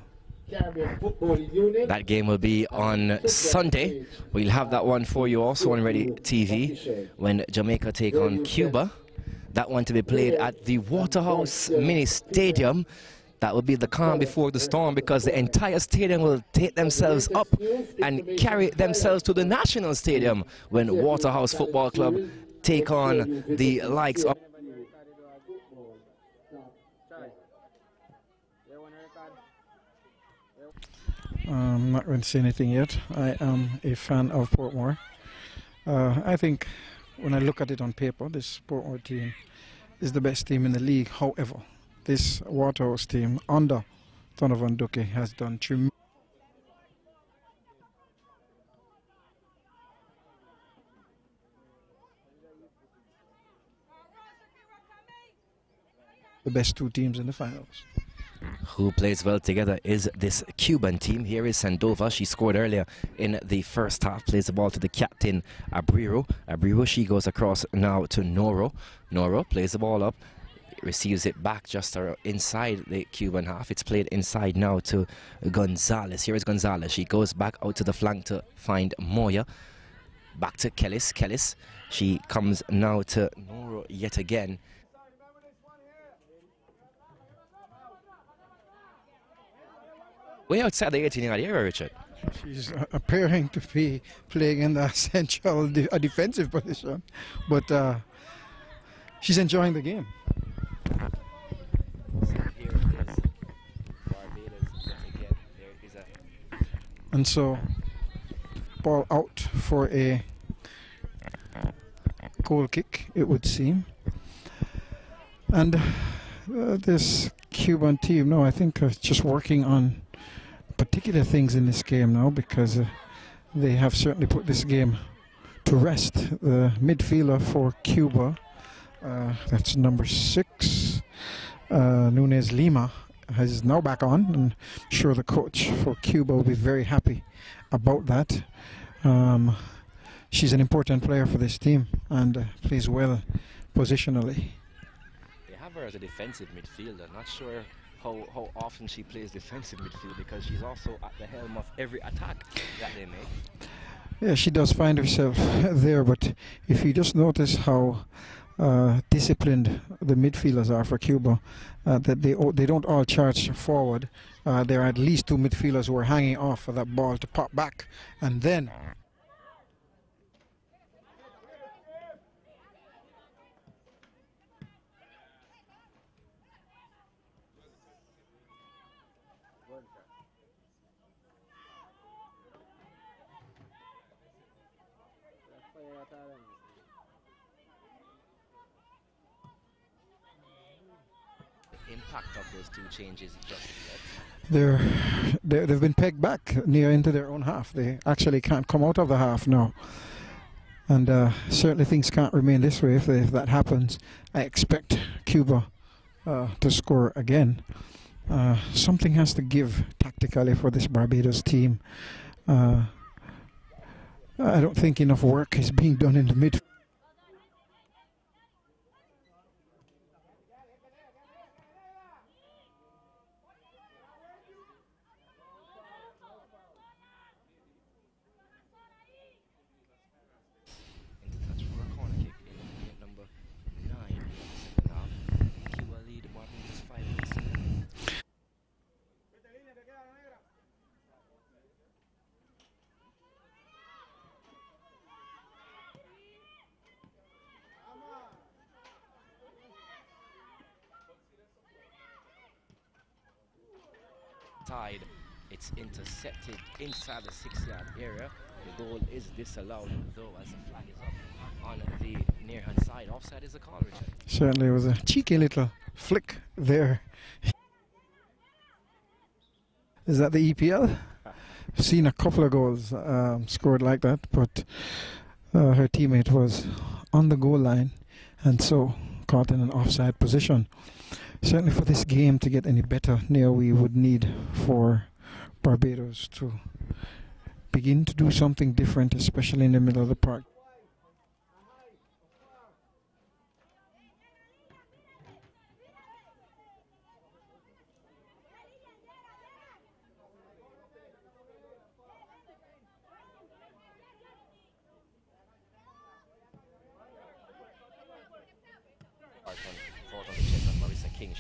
That game will be on Sunday. We'll have that one for you also on Ready TV when Jamaica take on Cuba. That one to be played at the Waterhouse Mini Stadium. That will be the calm before the storm, because the entire stadium will take themselves up and carry themselves to the National Stadium when Waterhouse Football Club take on the likes of... I'm not going to say anything yet. I am a fan of Portmore. I think when I look at it on paper, this Portmore team is the best team in the league. However, this Waterhouse team under Donovan Duque has done tremendous. The best two teams in the finals. Who plays well together is this Cuban team. Here is Sandova. She scored earlier in the first half. Plays the ball to the captain, Abriro. Abriro, she goes across now to Noro. Noro plays the ball up, receives it back just inside the Cuban half. It's played inside now to Gonzalez. Here is Gonzalez. She goes back out to the flank to find Moya. Back to Kellis. Kellis, she comes now to Noro yet again. Way outside the 18-yard area, Richard. She's appearing to be playing in the central defensive position, but she's enjoying the game. Here is Barbados again. There is a... And so, ball out for a goal kick, it would seem. And this Cuban team, no, I think just working on particular things in this game now, because they have certainly put this game to rest. The midfielder for Cuba, that's number 6, Nunez Lima, is now back on, and I'm sure the coach for Cuba will be very happy about that. She's an important player for this team and plays well positionally. They have her as a defensive midfielder. Not sure how often she plays defensive midfield, because she's also at the helm of every attack that they make. Yeah, she does find herself there, but if you just notice how disciplined the midfielders are for Cuba, that they don't all charge forward. There are at least 2 midfielders who are hanging off for that ball to pop back, and then Impact of those 2 changes just yet. they've been pegged back near into their own half. They actually can't come out of the half now, and certainly things can't remain this way. If that happens, I expect Cuba to score again. Something has to give tactically for this Barbados team. I don't think enough work is being done in the midfield. Tide. It's intercepted inside the 6-yard area. The goal is disallowed, though, as the flag is up on the near-hand side. Offside is a call, Richard. Certainly was a cheeky little flick there. Is that the EPL? I've seen a couple of goals scored like that, but her teammate was on the goal line and so caught in an offside position. Certainly for this game to get any better, now we would need for Barbados to begin to do something different, especially in the middle of the park.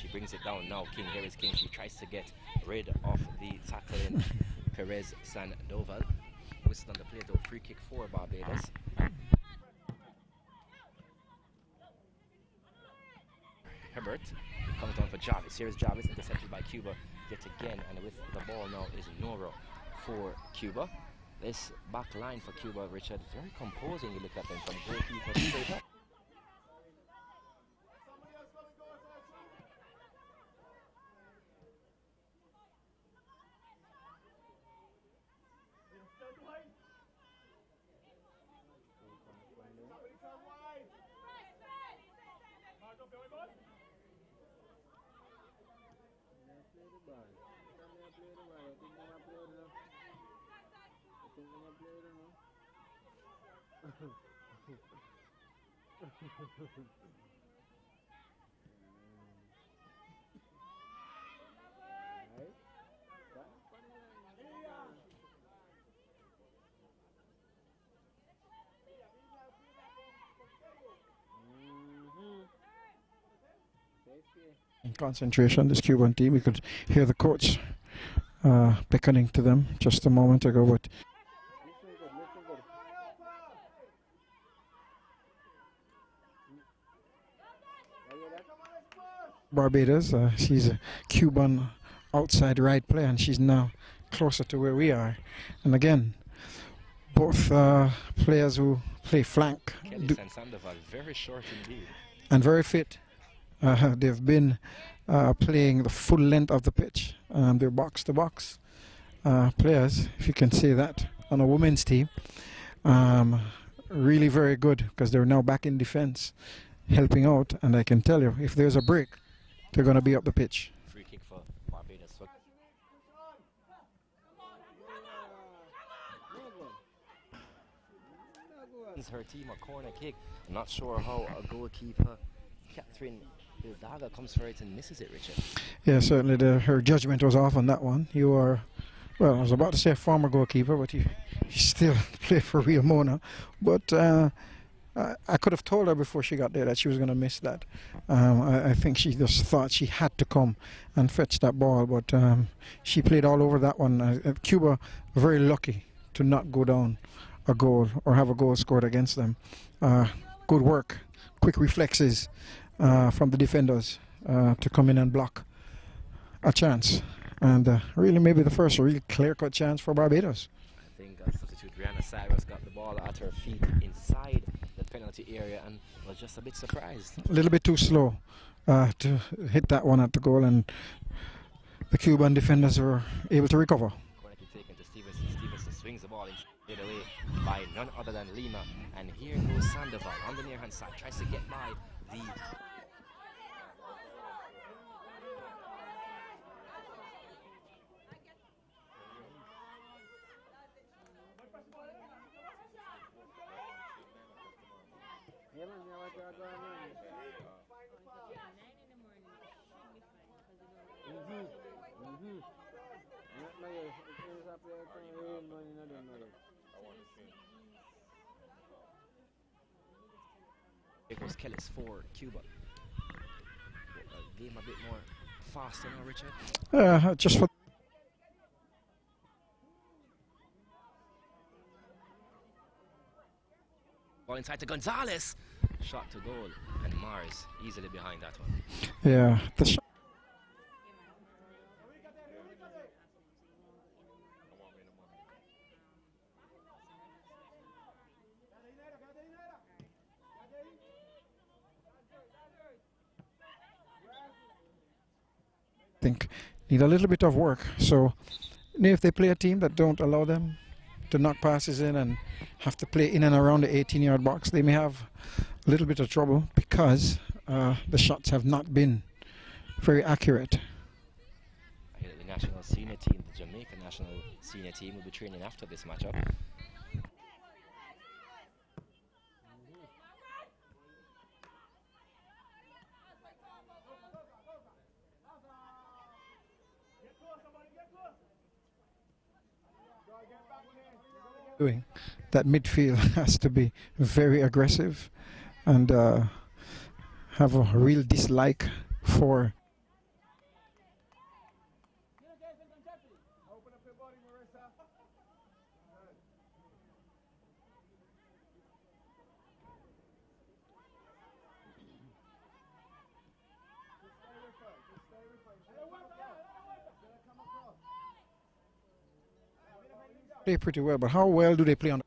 She brings it down now. King, there is King. She tries to get rid of the tackling Perez Sandoval. Whistle on the play though. Free kick for Barbados. Herbert comes down for Jarvis. Here is Jarvis, intercepted by Cuba yet again, and with the ball now is Noro for Cuba. This back line for Cuba, Richard, very composing. You look at them from goalkeeper to straight up. In concentration, this Cuban team, we could hear the coach beckoning to them just a moment ago, but Barbados, she's a Cuban outside right player, and she's now closer to where we are. And again, both players who play flank Kelly Sandoval, very short indeed, and very fit. They've been playing the full length of the pitch. They're box-to-box players, if you can say that, on a women's team. Really very good, because they're now back in defense, helping out. And I can tell you, if there's a break, they're going to be up the pitch. free kick for Barbados. Her team a corner kick. I'm not sure how a goalkeeper, Catherine Hildaga, comes for it and misses it, Richard. Yeah, certainly her judgment was off on that one. You are, well, I was about to say a former goalkeeper, but you still play for Rio Mona. But I could have told her before she got there that she was going to miss that. I think she just thought she had to come and fetch that ball, but she played all over that one. Cuba very lucky to not go down a goal or have a goal scored against them. Good work, quick reflexes from the defenders to come in and block a chance, and really maybe the first really clear-cut chance for Barbados. I think substitute Rihanna Cyrus got the ball at her feet inside the penalty area and was just a bit surprised. A little bit too slow to hit that one at the goal, and the Cuban defenders were able to recover. Corner kick taken to Stevenson. Stevenson swings the ball in straight away by none other than Lima, and here goes Sandoval on the near hand side, tries to get by the It was Kellis for Cuba. A game a bit more faster now, Richard. Just for ball inside to Gonzalez. Shot to goal, and Mars easily behind that one. yeah, the shot. Think need a little bit of work. So if they play a team that don't allow them to knock passes in and have to play in and around the 18-yard box, they may have a little bit of trouble because the shots have not been very accurate. I hear that the national senior team, the Jamaica national senior team, will be training after this matchup. Doing that midfield has to be very aggressive and have a real dislike for Play pretty well, but how well do they play on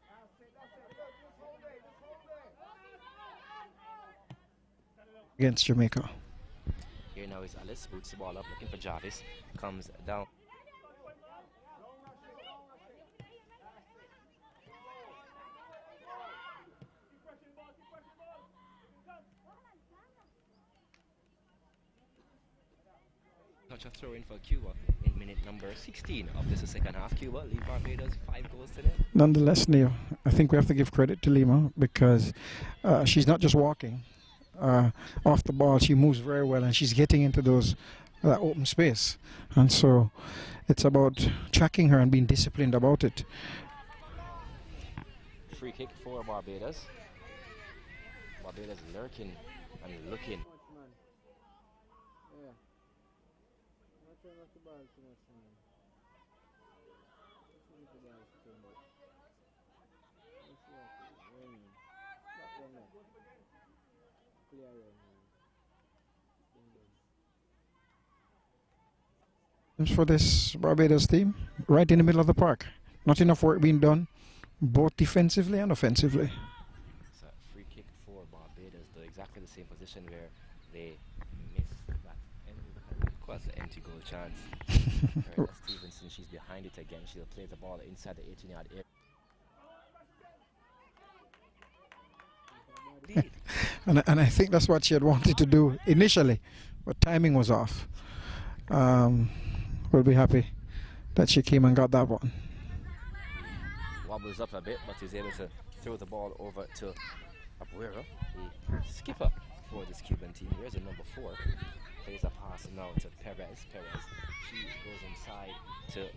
against Jamaica? Here now is Alice, boots the ball up, looking for Jarvis. Comes down. Touch a throw in for Cuba in minute number 16 of this second half. Cuba lead Barbados 5 goals to nil. Nonetheless, Neil, I think we have to give credit to Lima because she's not just walking off the ball. She moves very well, and she's getting into those open space. And so it's about tracking her and being disciplined about it. Free kick for Barbados. Barbados lurking and looking. For this Barbados team, right in the middle of the park. Not enough work being done, both defensively and offensively. It's a free kick for Barbados, though exactly the same position where they missed that quite an empty goal chance. Perla Stevenson, she's behind it again. She'll play the ball inside the 18-yard area. And I think that's what she had wanted to do initially, but timing was off. We'll be happy that she came and got that one. Wobbles up a bit, but is able to throw the ball over to Abuero, the skipper for this Cuban team. Here's a number 4. Plays a pass now to Perez. She goes inside to...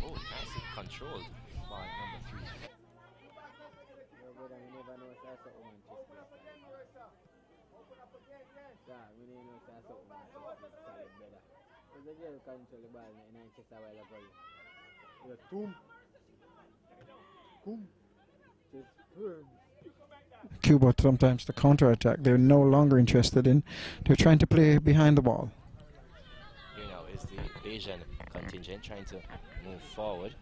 Oh, nicely controlled by number 3. Cuba sometimes the counter-attack they're no longer interested in. They're trying to play behind the ball. Here now is the Asian contingent trying to move forward.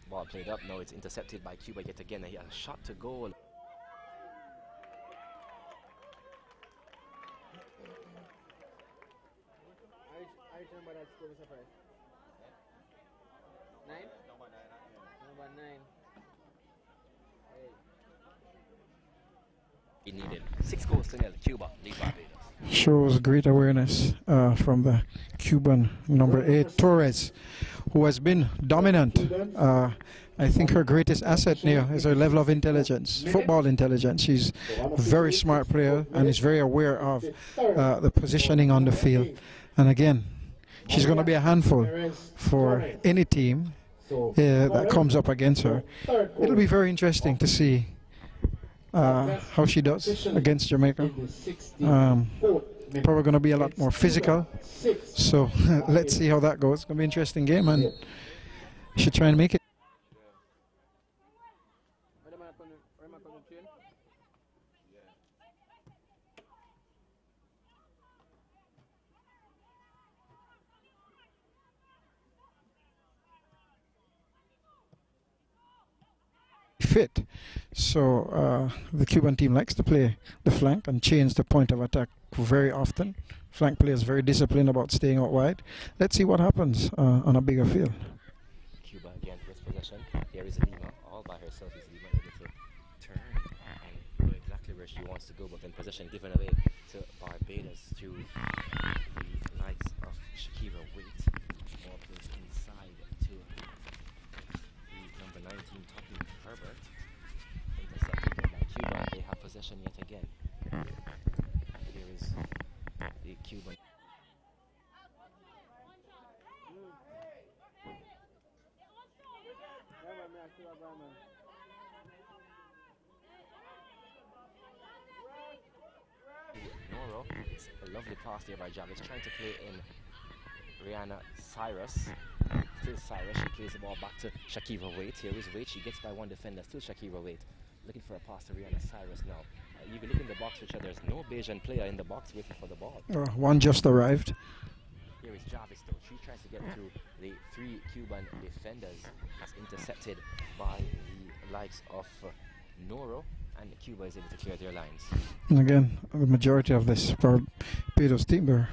Ball played up, now it's intercepted by Cuba yet again. A shot to goal. He needed 6 goals to nil. Cuba lead Barbados. Shows great awareness from the Cuban number 8, Torres, who has been dominant. I think her greatest asset now is her level of intelligence, football intelligence. She's a very smart player and is very aware of the positioning on the field. And again, she's going to be a handful for any team that comes up against her. It'll be very interesting to see how she does against Jamaica. Probably going to be a lot more physical. So let's see how that goes. It's going to be an interesting game, and should try and make it. Fit. So the Cuban team likes to play the flank and change the point of attack very often. Flank players very disciplined about staying out wide. Let's see what happens on a bigger field. Cuba again with possession. Here is Lima all by herself. Is Lima able to turn and go exactly where she wants to go, but then possession given away to Barbados through the likes of Shakira Waite. Ball plays inside to the number 19 Topping Herbert. Intercepted by Cuba. They have possession yet again. Here lines. The Cuban. Noro, it's a lovely pass there by Javis, trying to play in Rihanna Cyrus. Still Cyrus, she plays the ball back to Shakira Wait. Here is Wait, she gets by one defender, still Shakira Wait. Looking for a pass to Rihanna Cyrus now. You can look in the box, Richard, there's no Bajan player in the box waiting for the ball. One just arrived. Here is Jarvis though, she tries to get through the three Cuban defenders. That's intercepted by the likes of Noro, and Cuba is able to clear their lines. And again, the majority of this Barbados team are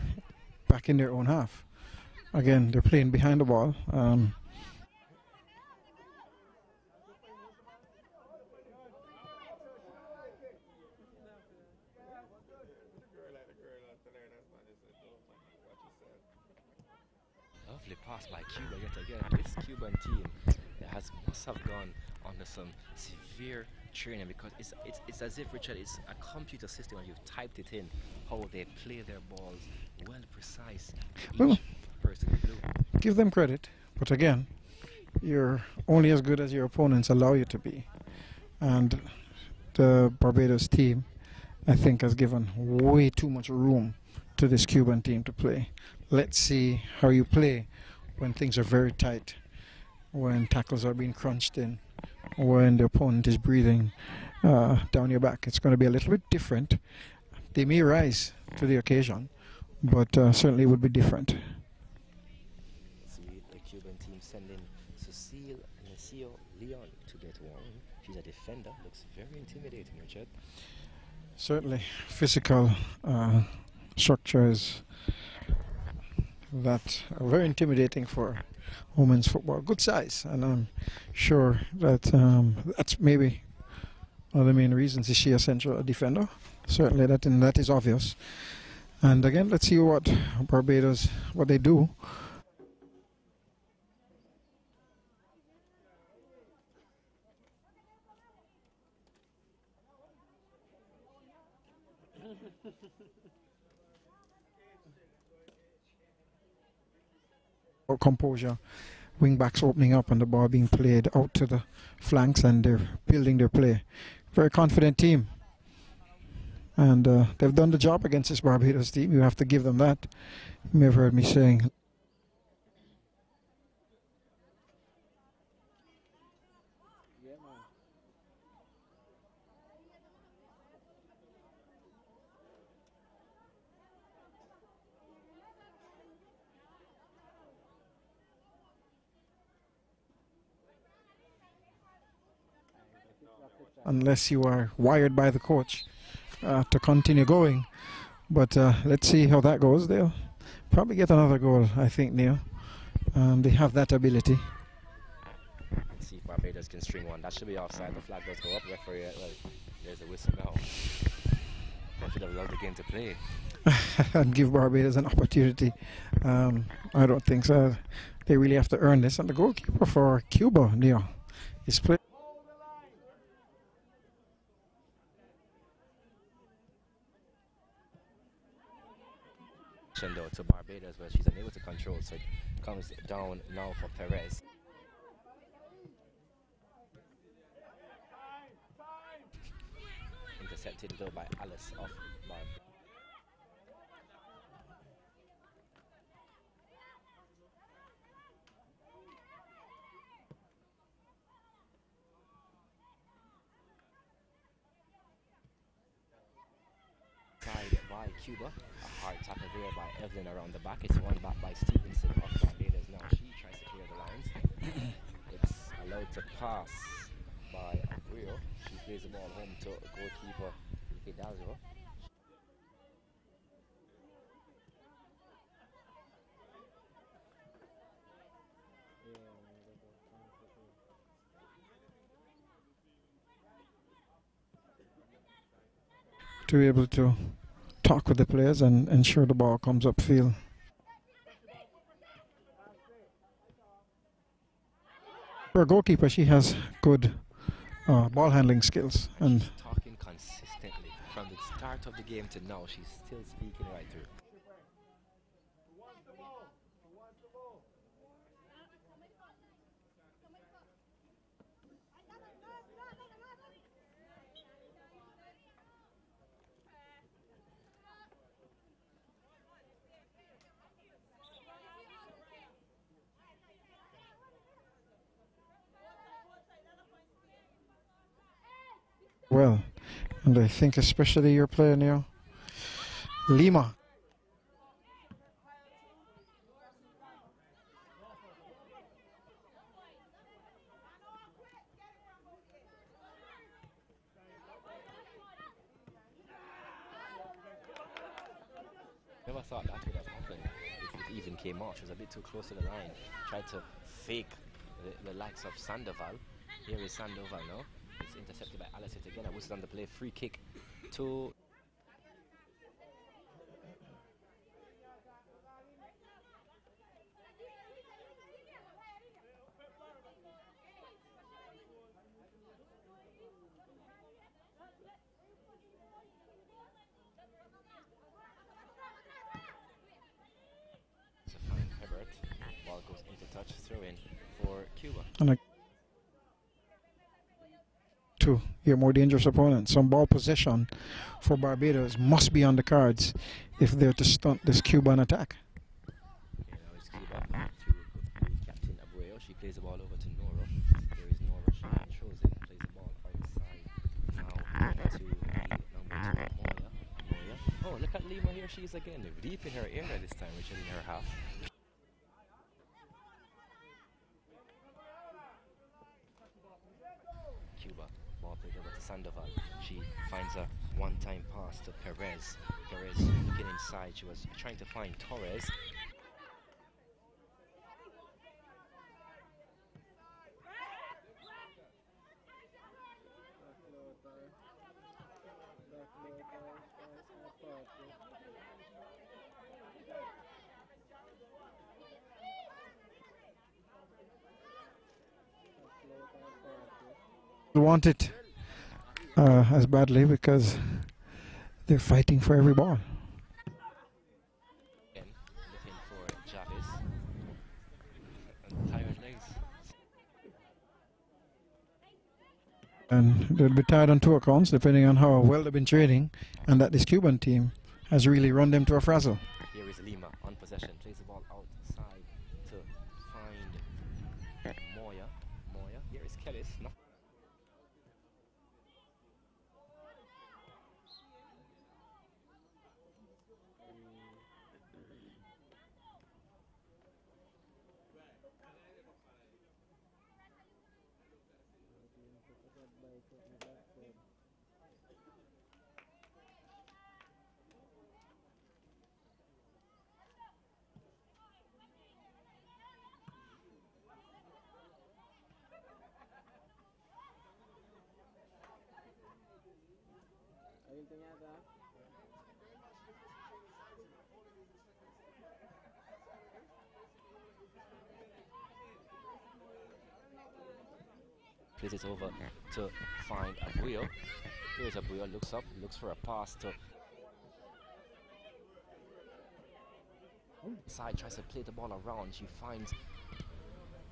back in their own half. Again, they're playing behind the ball. Lovely pass by Cuba yet again. This Cuban team must have gone under some severe training, because it's as if, Richard, it's a computer system and you've typed it in how they play their balls, well precise. Well, person in blue. Give them credit, but again, you're only as good as your opponents allow you to be. And the Barbados team, I think, has given way too much room to this Cuban team to play. Let's see how you play when things are very tight, when tackles are being crunched in, when the opponent is breathing down your back. It's going to be a little bit different. They may rise to the occasion, but certainly it would be different. See the Cuban team sending Cecile Nesio Leon to get one. She's a defender, looks very intimidating, Richard. Certainly, physical structures that are very intimidating for women's football. Good size, and I'm sure that that's maybe one of the main reasons. Is she a central defender? Certainly, that is obvious. And again, let's see what Barbados, what they do. Composure, wing backs opening up and the ball being played out to the flanks, and they're building their play. Very confident team, and they've done the job against this Barbados team. You have to give them that. You may have heard me saying unless you are wired by the coach to continue going. But let's see how that goes. They'll probably get another goal, I think, Neil. They have that ability. Let's see if Barbados can string one. That should be offside. The flag does go up. Referee, well, there's a whistle now. They should have allowed the game to play. And give Barbados an opportunity. I don't think so. They really have to earn this. And the goalkeeper for Cuba, Neil, is playing. Though to Barbados, where she's unable to control, so it comes down now for Perez. Intercepted though by Alice of Barbados. By Cuba, a hard tackle there by Evelyn around the back. It's won back by Stevenson of Barbados. Now she tries to clear the lines. It's allowed to pass by Rio. She plays the ball home to goalkeeper Hidalgo. To be able to talk with the players and ensure the ball comes upfield. For a goalkeeper, she has good ball handling skills, and talking consistently perfectly. From the start of the game to now, she's still speaking right through. Well, and I think especially your player now, Lima. Never thought that would have happened if it even came off. She was a bit too close to the line. Tried to fake the likes of Sandoval. Here is Sandoval now. It's intercepted by Alicet again. A whistle on the play. Free kick to... It's a fine Hebert. Ball goes into touch. Throw in for Cuba. And to your more dangerous opponent, some ball possession for Barbados must be on the cards if they're to stunt this Cuban attack. Okay, now it's Cuba to Captain Abreu. She plays the ball over to Nora. There is Nora. She controls it. Plays the ball outside. Now to the number 2, Moya. Moya. Oh, look at Lima. Here she is again. Deep in her area this time, reaching in her half. Cuba. Ball played over to Sandoval. She finds a one-time pass to Perez. Perez looking inside. She was trying to find Torres. Want it as badly because they're fighting for every ball. Again, looking for Jarvis. And tired legs. And they'll be tired on 2 accounts, depending on how well they've been trading, and that this Cuban team has really run them to a frazzle. Here is Lima on possession. Plays the ball outside to find Moya. Moya. Here is Kellis. No. Plays it over to find Abreu. Here's Abreu, looks up, looks for a pass to side, tries to play the ball around. She finds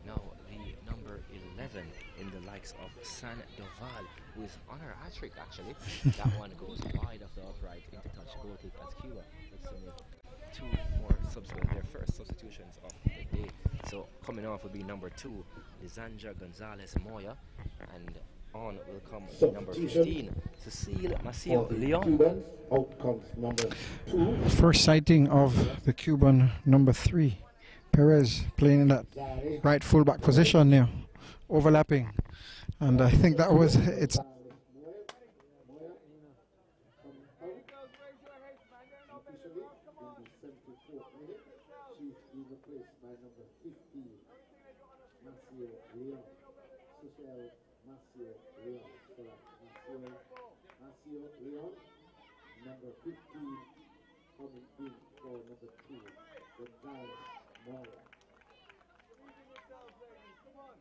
now the number 11 in the likes of Sandoval, who is on her hat-trick actually. That one goes wide of the upright into touch. Goal kick as Cuba looks to make 2 more subsequent, their first substitutions of the day. So coming off will be number 2, Lisandra Gonzalez Moya, and on will come number 15, Cecile Macio Leon. Out comes number 2. First sighting of the Cuban number 3, Perez, playing in that right fullback position now, overlapping, and I think that was it's. Number 15 coming in for number 2, Gonzalez Mora.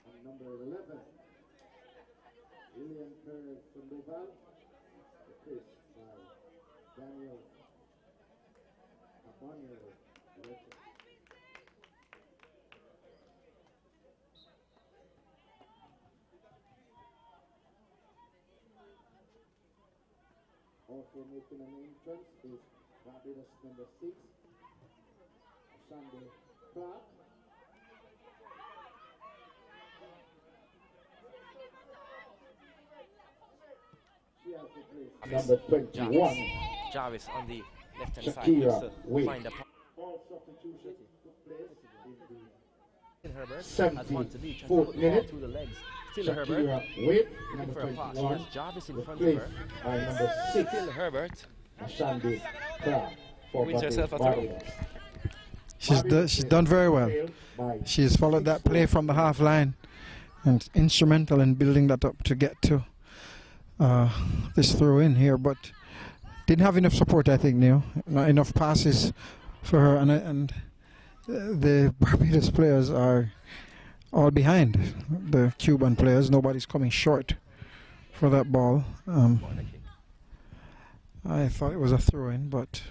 And number 11, William Perez Sandoval, replaced by 1-0. Also making an entrance is Barbados number 6, Sunday Clark. She has replaced number 21, Jarvis on the left-hand side Shakira needs to Wade. find a All substitutions took place in the Herbert has 74th one to beat, trying to put the ball minute. through the legs. Still Herbert Shakira Wade, looking number for a pass. She 21, has Jarvis in front of replaced her. by number 6, Still Herbert. Ashanti Clark. For Wins herself a throw. Barbados. She's done very well. She's followed that play from the half line and instrumental in building that up to get to this throw in here, but didn't have enough support, I think, Neil. Not enough passes for her, and the Barbados players are all behind the Cuban players. Nobody's coming short for that ball. I thought it was a throw in, but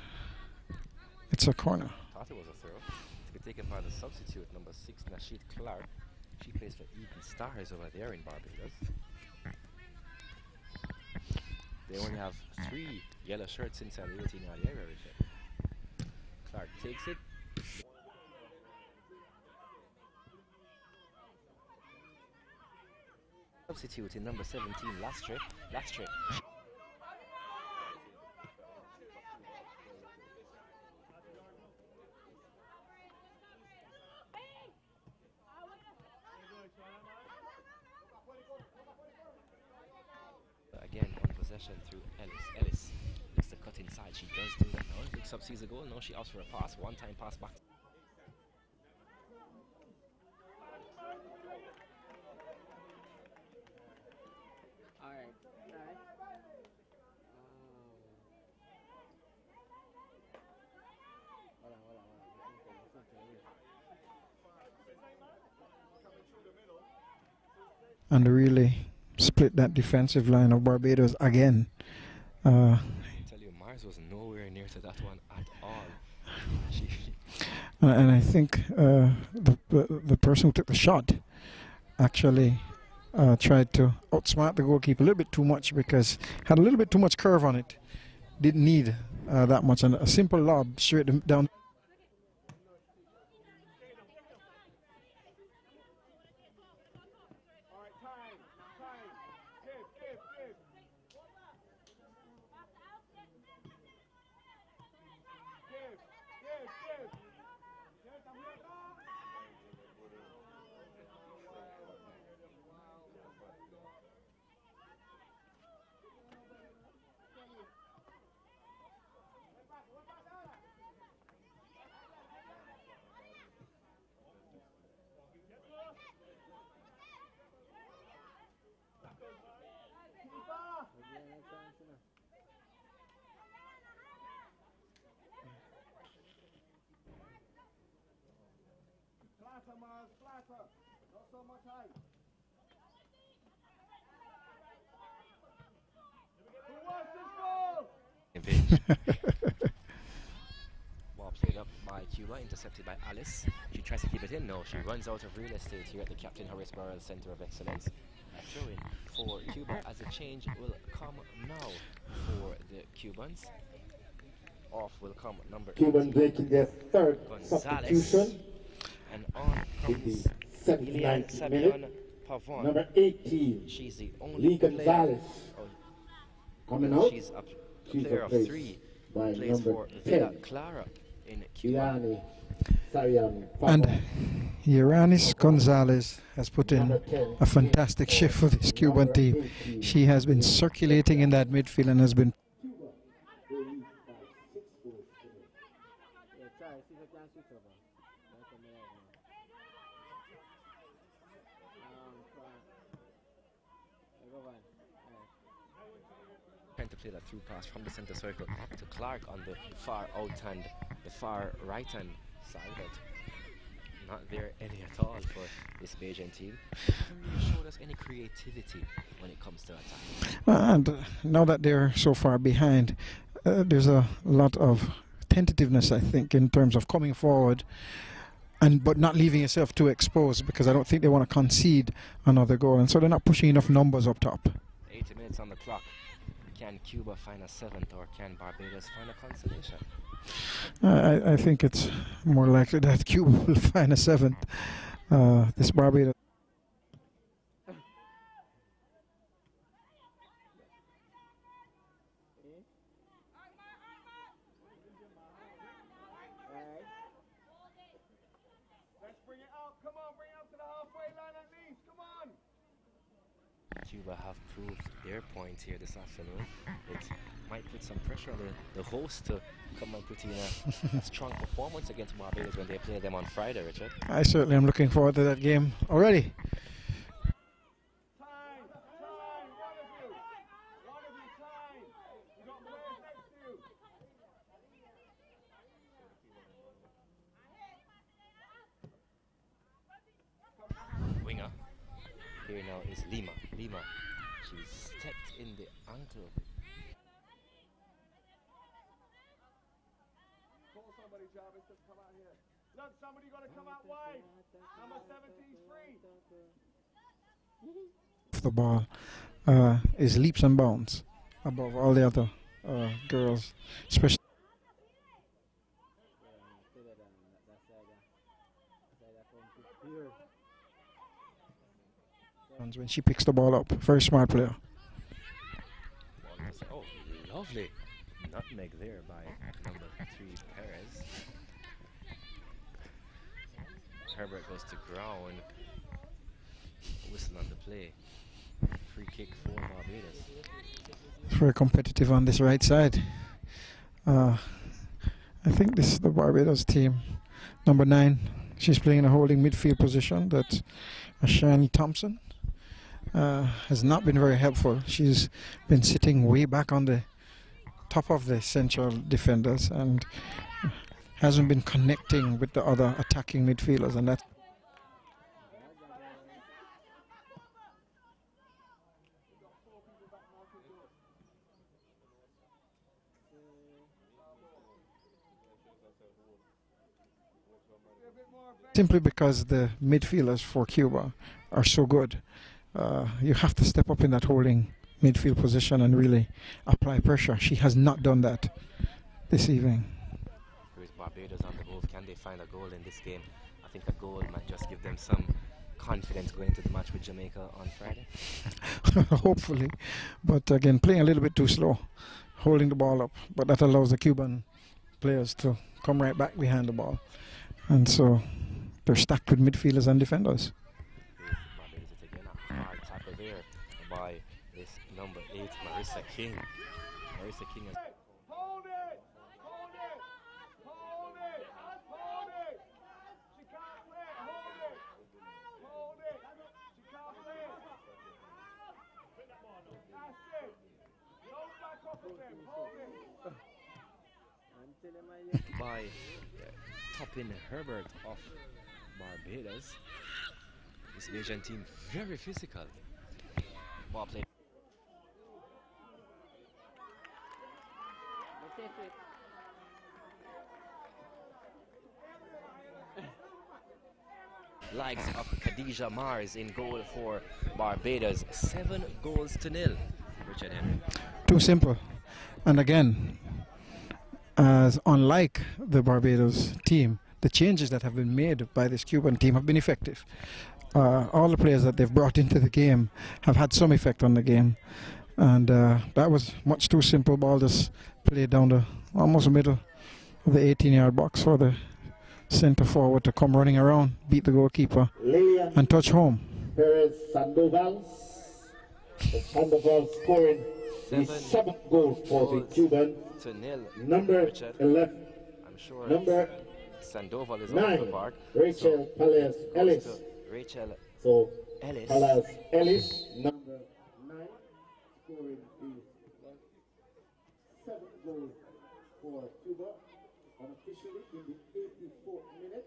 it's a corner. Thought it was a throw. To be taken by the substitute, number 6, Nasheed Clark. She plays for Eden Stars over there in Barbados. They only have 3 yellow shirts inside the 18-yard area. Clark takes it. Substitute in number 17, Lastre. Again, on possession through Ellis. It's the cut inside. She does do that now. Looks up, sees a goal. No, she opts for a pass. One-time pass back. Alright. Hold on. It's not clear. And really split that defensive line of Barbados again. I tell you, Mars was nowhere near to that one at all. And I think the person who took the shot actually tried to outsmart the goalkeeper a little bit too much, because had a little bit too much curve on it. Didn't need that much, and a simple lob straight down. Flatter, not so much height. Who wants this goal? Ball played up by Cuba, intercepted by Alice. She tries to keep it in. No, she runs out of real estate here at the Captain Horace Burrell Center of Excellence. A throw in for Cuba, as a change will come now for the Cubans. Off will come number Cuban 18, making their third Gonzalez. substitution. And on comes the Ilian 79th Sabian minute. Pavon. Number 18, She's the only Lee player. Gonzalez, coming out. She's a She's player of replaced 3. by Plays number for 10, Villa Clara in Cuba. Iani Sarian And Papa. Uranis Gonzalez has put in a fantastic shift for this Cuban team. She has been circulating in that midfield and has been Cuba, they lead by 6 goals to nil. Yeah, try. See if I can switch over. That's what me like now. Go on. Alright. Trying to play that through pass from the centre circle to Clark on the far out hand, the far right hand side, but not there any at all for this Bajan team. Haven't really showed us any creativity when it comes to attack. and now that they're so far behind, there's a lot of tentativeness, I think, in terms of coming forward, but not leaving yourself too exposed, because I don't think they want to concede another goal, and so they're not pushing enough numbers up top. 80 minutes on the clock. Can Cuba find a seventh, or can Barbados find a consolation? I think it's more likely that Cuba will find a seventh. This Barbados. Cuba have proved their point here this afternoon. It might put some pressure on the host to come and put in a strong performance against Barbados when they play them on Friday, Richard. I certainly am looking forward to that game already. Winger. Here now is Lima. Lima. She's stepped in the ankle. Call somebody, Jarvis, to come out here. Look, somebody got to come out wide. Number 17 free. The ball is leaps and bounds above all the other girls, especially when she picks the ball up. Very smart player. Oh, lovely nutmeg there by number 3 Perez. Herbert goes to ground. Whistle on the play. Free kick for Barbados. Very competitive on this right side. I think this is the Barbados team. Number 9. She's playing in a holding midfield position. That's Shani Thompson. Has not been very helpful. She's been sitting way back on the top of the central defenders and hasn't been connecting with the other attacking midfielders, and that's simply because the midfielders for Cuba are so good. You have to step up in that holding midfield position and really apply pressure. She has not done that this evening. Here's Barbados on the move. Can they find a goal in this game? I think a goal might just give them some confidence going into the match with Jamaica on Friday. Hopefully. But again, playing a little bit too slow, holding the ball up. But that allows the Cuban players to come right back behind the ball. And so they're stacked with midfielders and defenders. Barbados is again a hard tackle there by this number 8, Marissa King. Marissa King has... Hold it! Hold it! Hold it! Hold it! She can't play it! Hold it! Hold it! She can't play it! That's it! Don't back off of them! Hold it! by Toppin Herbert of Barbados. This Asian team very physical. Ball played. Likes of Khadija Mars in goal for Barbados. 7 goals to nil. Richard Henry. Too simple. And again, as unlike the Barbados team, the changes that have been made by this Cuban team have been effective. All the players that they've brought into the game have had some effect on the game. And that was much too simple. Ball just played down the almost middle of the 18-yard box for the center forward to come running around, beat the goalkeeper, and touch home. Perez Sandoval. Sandoval scoring the 7th goal for the Cuban. To nil. Number Richard. 11. I'm sure Number Sandoval is 9. on the park. Rachel Palais Ellis. Rachel So Ellis. Palais Ellis, number 9, scoring the 7th goal for Cuba, unofficially in the 84th minute.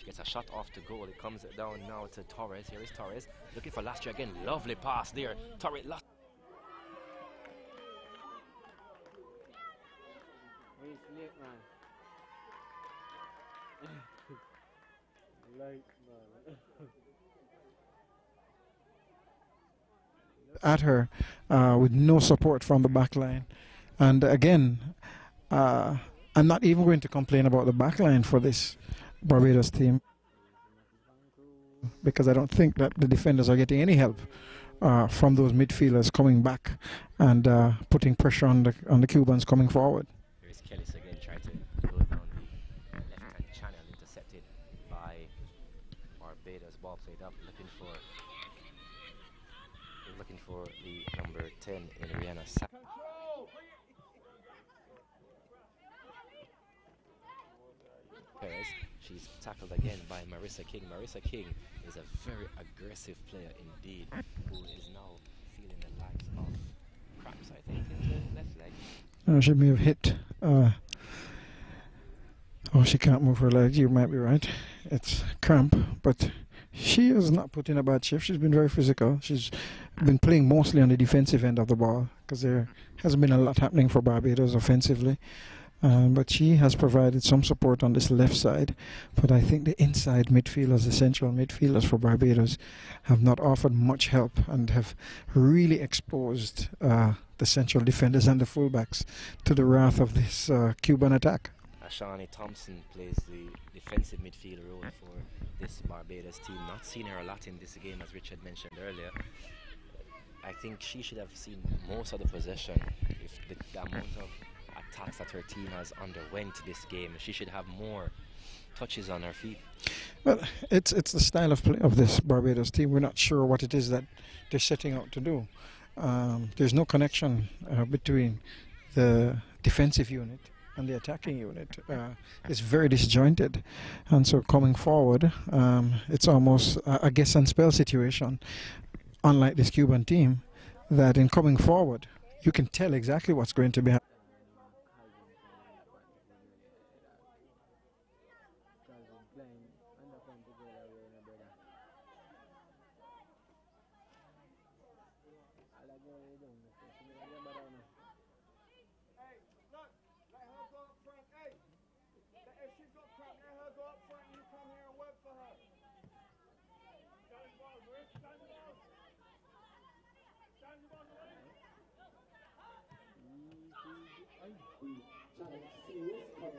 Gets a shot off to goal. It comes down now to Torres. Here is Torres. Looking for Lastre again. Lovely pass there. Torres. He's late, man. Late, man. At her with no support from the back line. And again, I'm not even going to complain about the back line for this Barbados team, because I don't think that the defenders are getting any help from those midfielders coming back and putting pressure on the Cubans coming forward. Here's Kellis again, trying to go down the left-hand channel, intercepted by Barbados. Ball played up, looking for the number 10 in Rihanna. Perez. She's tackled again by Marissa King. Marissa King is a very aggressive player indeed, who is now feeling the likes of cramps, I think, in the left leg. She may have hit. She can't move her leg. You might be right. It's cramp, but she has not put in a bad shift. She's been very physical. She's been playing mostly on the defensive end of the ball, because there hasn't been a lot happening for Barbados offensively. But she has provided some support on this left side. But I think the inside midfielders, the central midfielders for Barbados, have not offered much help and have really exposed the central defenders and the fullbacks to the wrath of this Cuban attack. Ashani Thompson plays the defensive midfield role for this Barbados team. Not seen her a lot in this game, as Richard mentioned earlier. I think she should have seen most of the possession. If the amount of attacks that her team has underwent this game, she should have more touches on her feet. Well, it's the style of play of this Barbados team. We're not sure what it is that they're setting out to do. There's no connection between the defensive unit and the attacking unit. It's very disjointed, and so coming forward, it's almost a guess and spell situation. Unlike this Cuban team, that in coming forward, you can tell exactly what's going to be happening.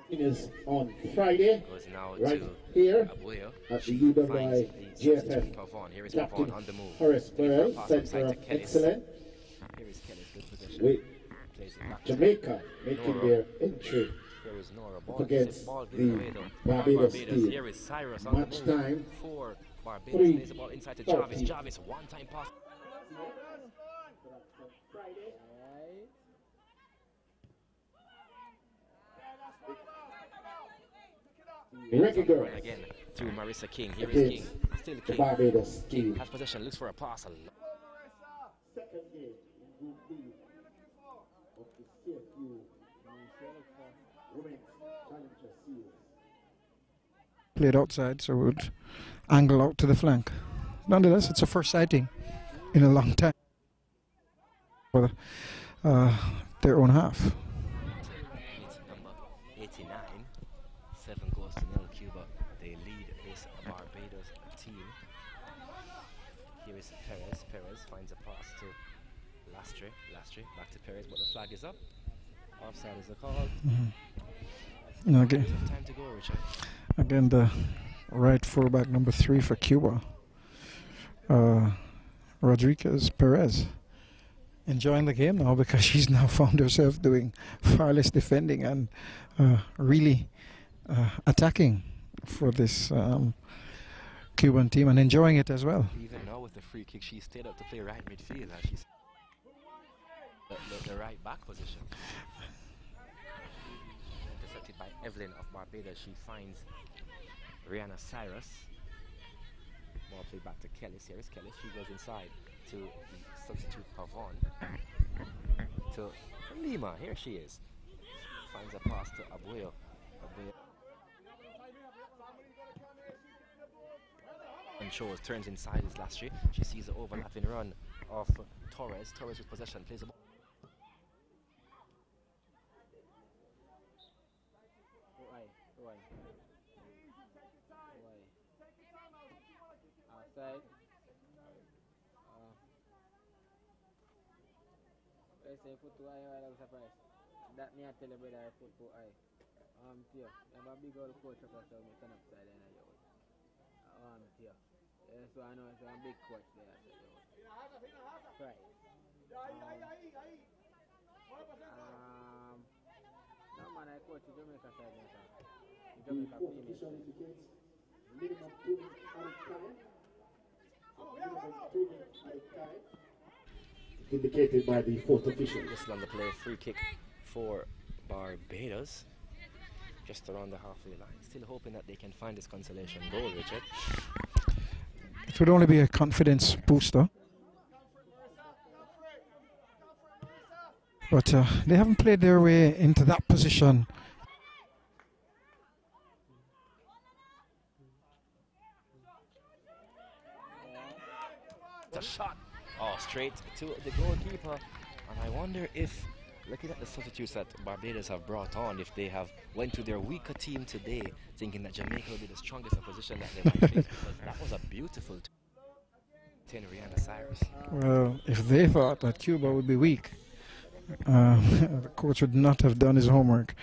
Is on Friday, right here at the UWI JFF Captain on the move. Horace Perez, Center of Excellence, with Jamaica making their entry up against the Barbados team. Match time, 3:30. Jarvis, one-time pass. Ricky Girls again to Marissa King. Here is King. Still the King. Barbados King team. has possession, looks for a pass. Second game in Group B of the CFU Women's Challenger Series. Played outside, so it would angle out to the flank. Nonetheless, it's a first sighting in a long time for their own half. Number 89, 7 goals to 0 Cuba. They lead this Barbados team. Here is Perez. Perez finds a pass to Lastre. Lastre back to Perez, but the flag is up. Offside is the call. Okay. Time to go, Richard. Again, the right fullback number 3 for Cuba, Rodriguez Perez, enjoying the game now, because she's now found herself doing far less defending and really attacking for this Cuban team, and enjoying it as well. Even now with the free kick, she stayed up to play right midfield, and she's the right back position. Intercepted by Evelyn of Barbados. She finds Rihanna Cyrus. Ball played back to Kellis. Here is Kellis. She goes inside to the substitute Pavon. To Lima. Here she is. Finds a pass to Abuyo. controls, turns inside his last three. She sees the overlapping run of Torres. Torres with possession, plays the ball. Outside. I say foot too high, I was surprised. That me I tell you brother, foot too high. Dear, I have a big old coach across the turn upside and I dear. So I know it's a big coach there. Right. No man, I coach the Jamaica side. The fourth official indicates minimum 2 minutes at a time. Minimum 2 minutes at a time. Indicated by the fourth official. Whistle on the play, free kick for Barbados. Just around the halfway line. Still hoping that they can find this consolation goal, Richard. It would only be a confidence booster. But they haven't played their way into that position. The shot, straight to the goalkeeper. And I wonder if, looking at the substitutes that Barbados have brought on, if they have went to their weaker team today, thinking that Jamaica will be the strongest opposition that they might face, because that was a beautiful 10, Rihanna Cyrus. Well, if they thought that Cuba would be weak, the coach would not have done his homework.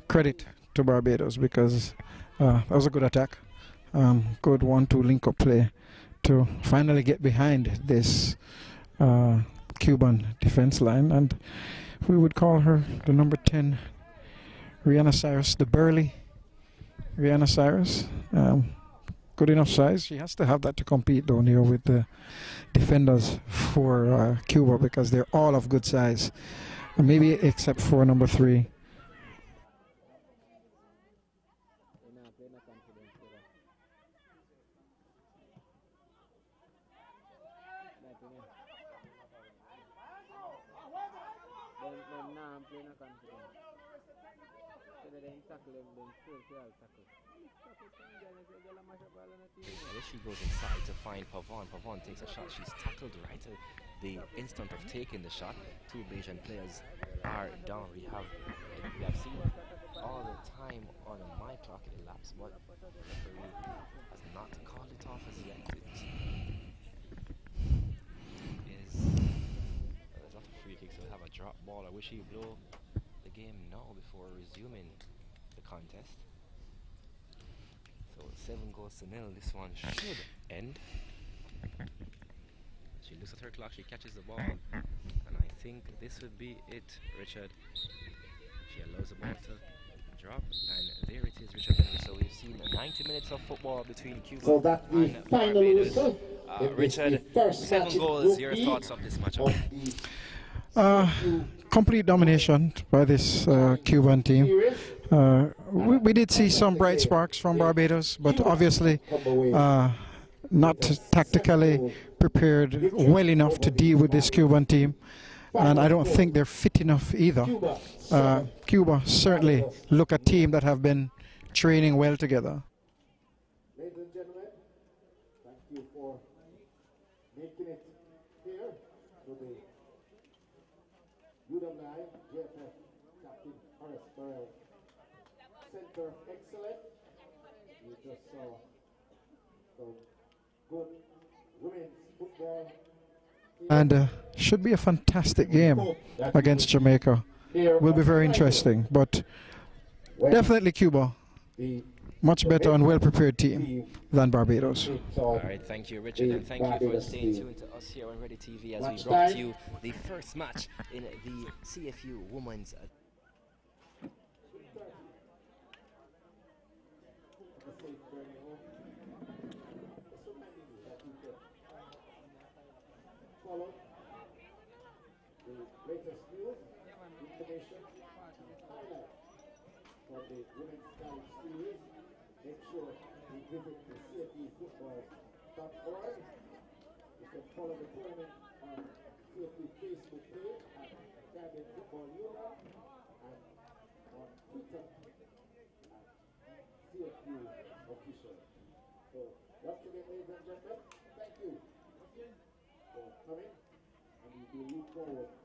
Credit to Barbados, because that was a good attack. Good 1-2 link-up play to finally get behind this Cuban defense line, and we would call her the number 10, Rihanna Cyrus, the burly Rihanna Cyrus. Good enough size. She has to have that to compete, though, Neil, with the defenders for Cuba, because they're all of good size, maybe except for number 3. She goes inside to find Pavon. Pavon takes a shot. She's tackled right at the instant of taking the shot. 2 Bajan players are down. We have seen all the time on my clock elapse, but the referee has not called it off as yet. There's a lot of free kicks. We'll have a drop ball. I wish he'd blow the game now before resuming the contest. So 7-0. This one should end. She looks at her clock, she catches the ball, and I think this would be it, Richard. She allows the ball to drop, and there it is, Richard Henry. So we've seen 90 minutes of football between Cuba and Barbados. Richard, 7 goals, your thoughts of this matchup? Complete domination by this Cuban team. We did see some bright sparks from Barbados, but obviously not tactically prepared well enough to deal with this Cuban team, and I don't think they're fit enough either. Cuba certainly look a team that have been training well together. Ladies and gentlemen, thank you for making it here to the UWI JFF Captain Horace Burrell Center Excellent. You just saw some good women's football. And should be a fantastic game against Jamaica. Will be very interesting, but definitely Cuba, much better and well-prepared team than Barbados. All right, thank you, Richard, and thank you for staying tuned to us here on Ready TV as we brought to you the first match in the CFU Women's. Follow the latest news, information, highlight for the Women's Talent Series. Make sure you visit the CFUfootball.org. You can follow the tournament on CFU Facebook page at Caribbean Football Union and on Twitter at CFU Official. So, once again, ladies and gentlemen, coming. And he will move forward.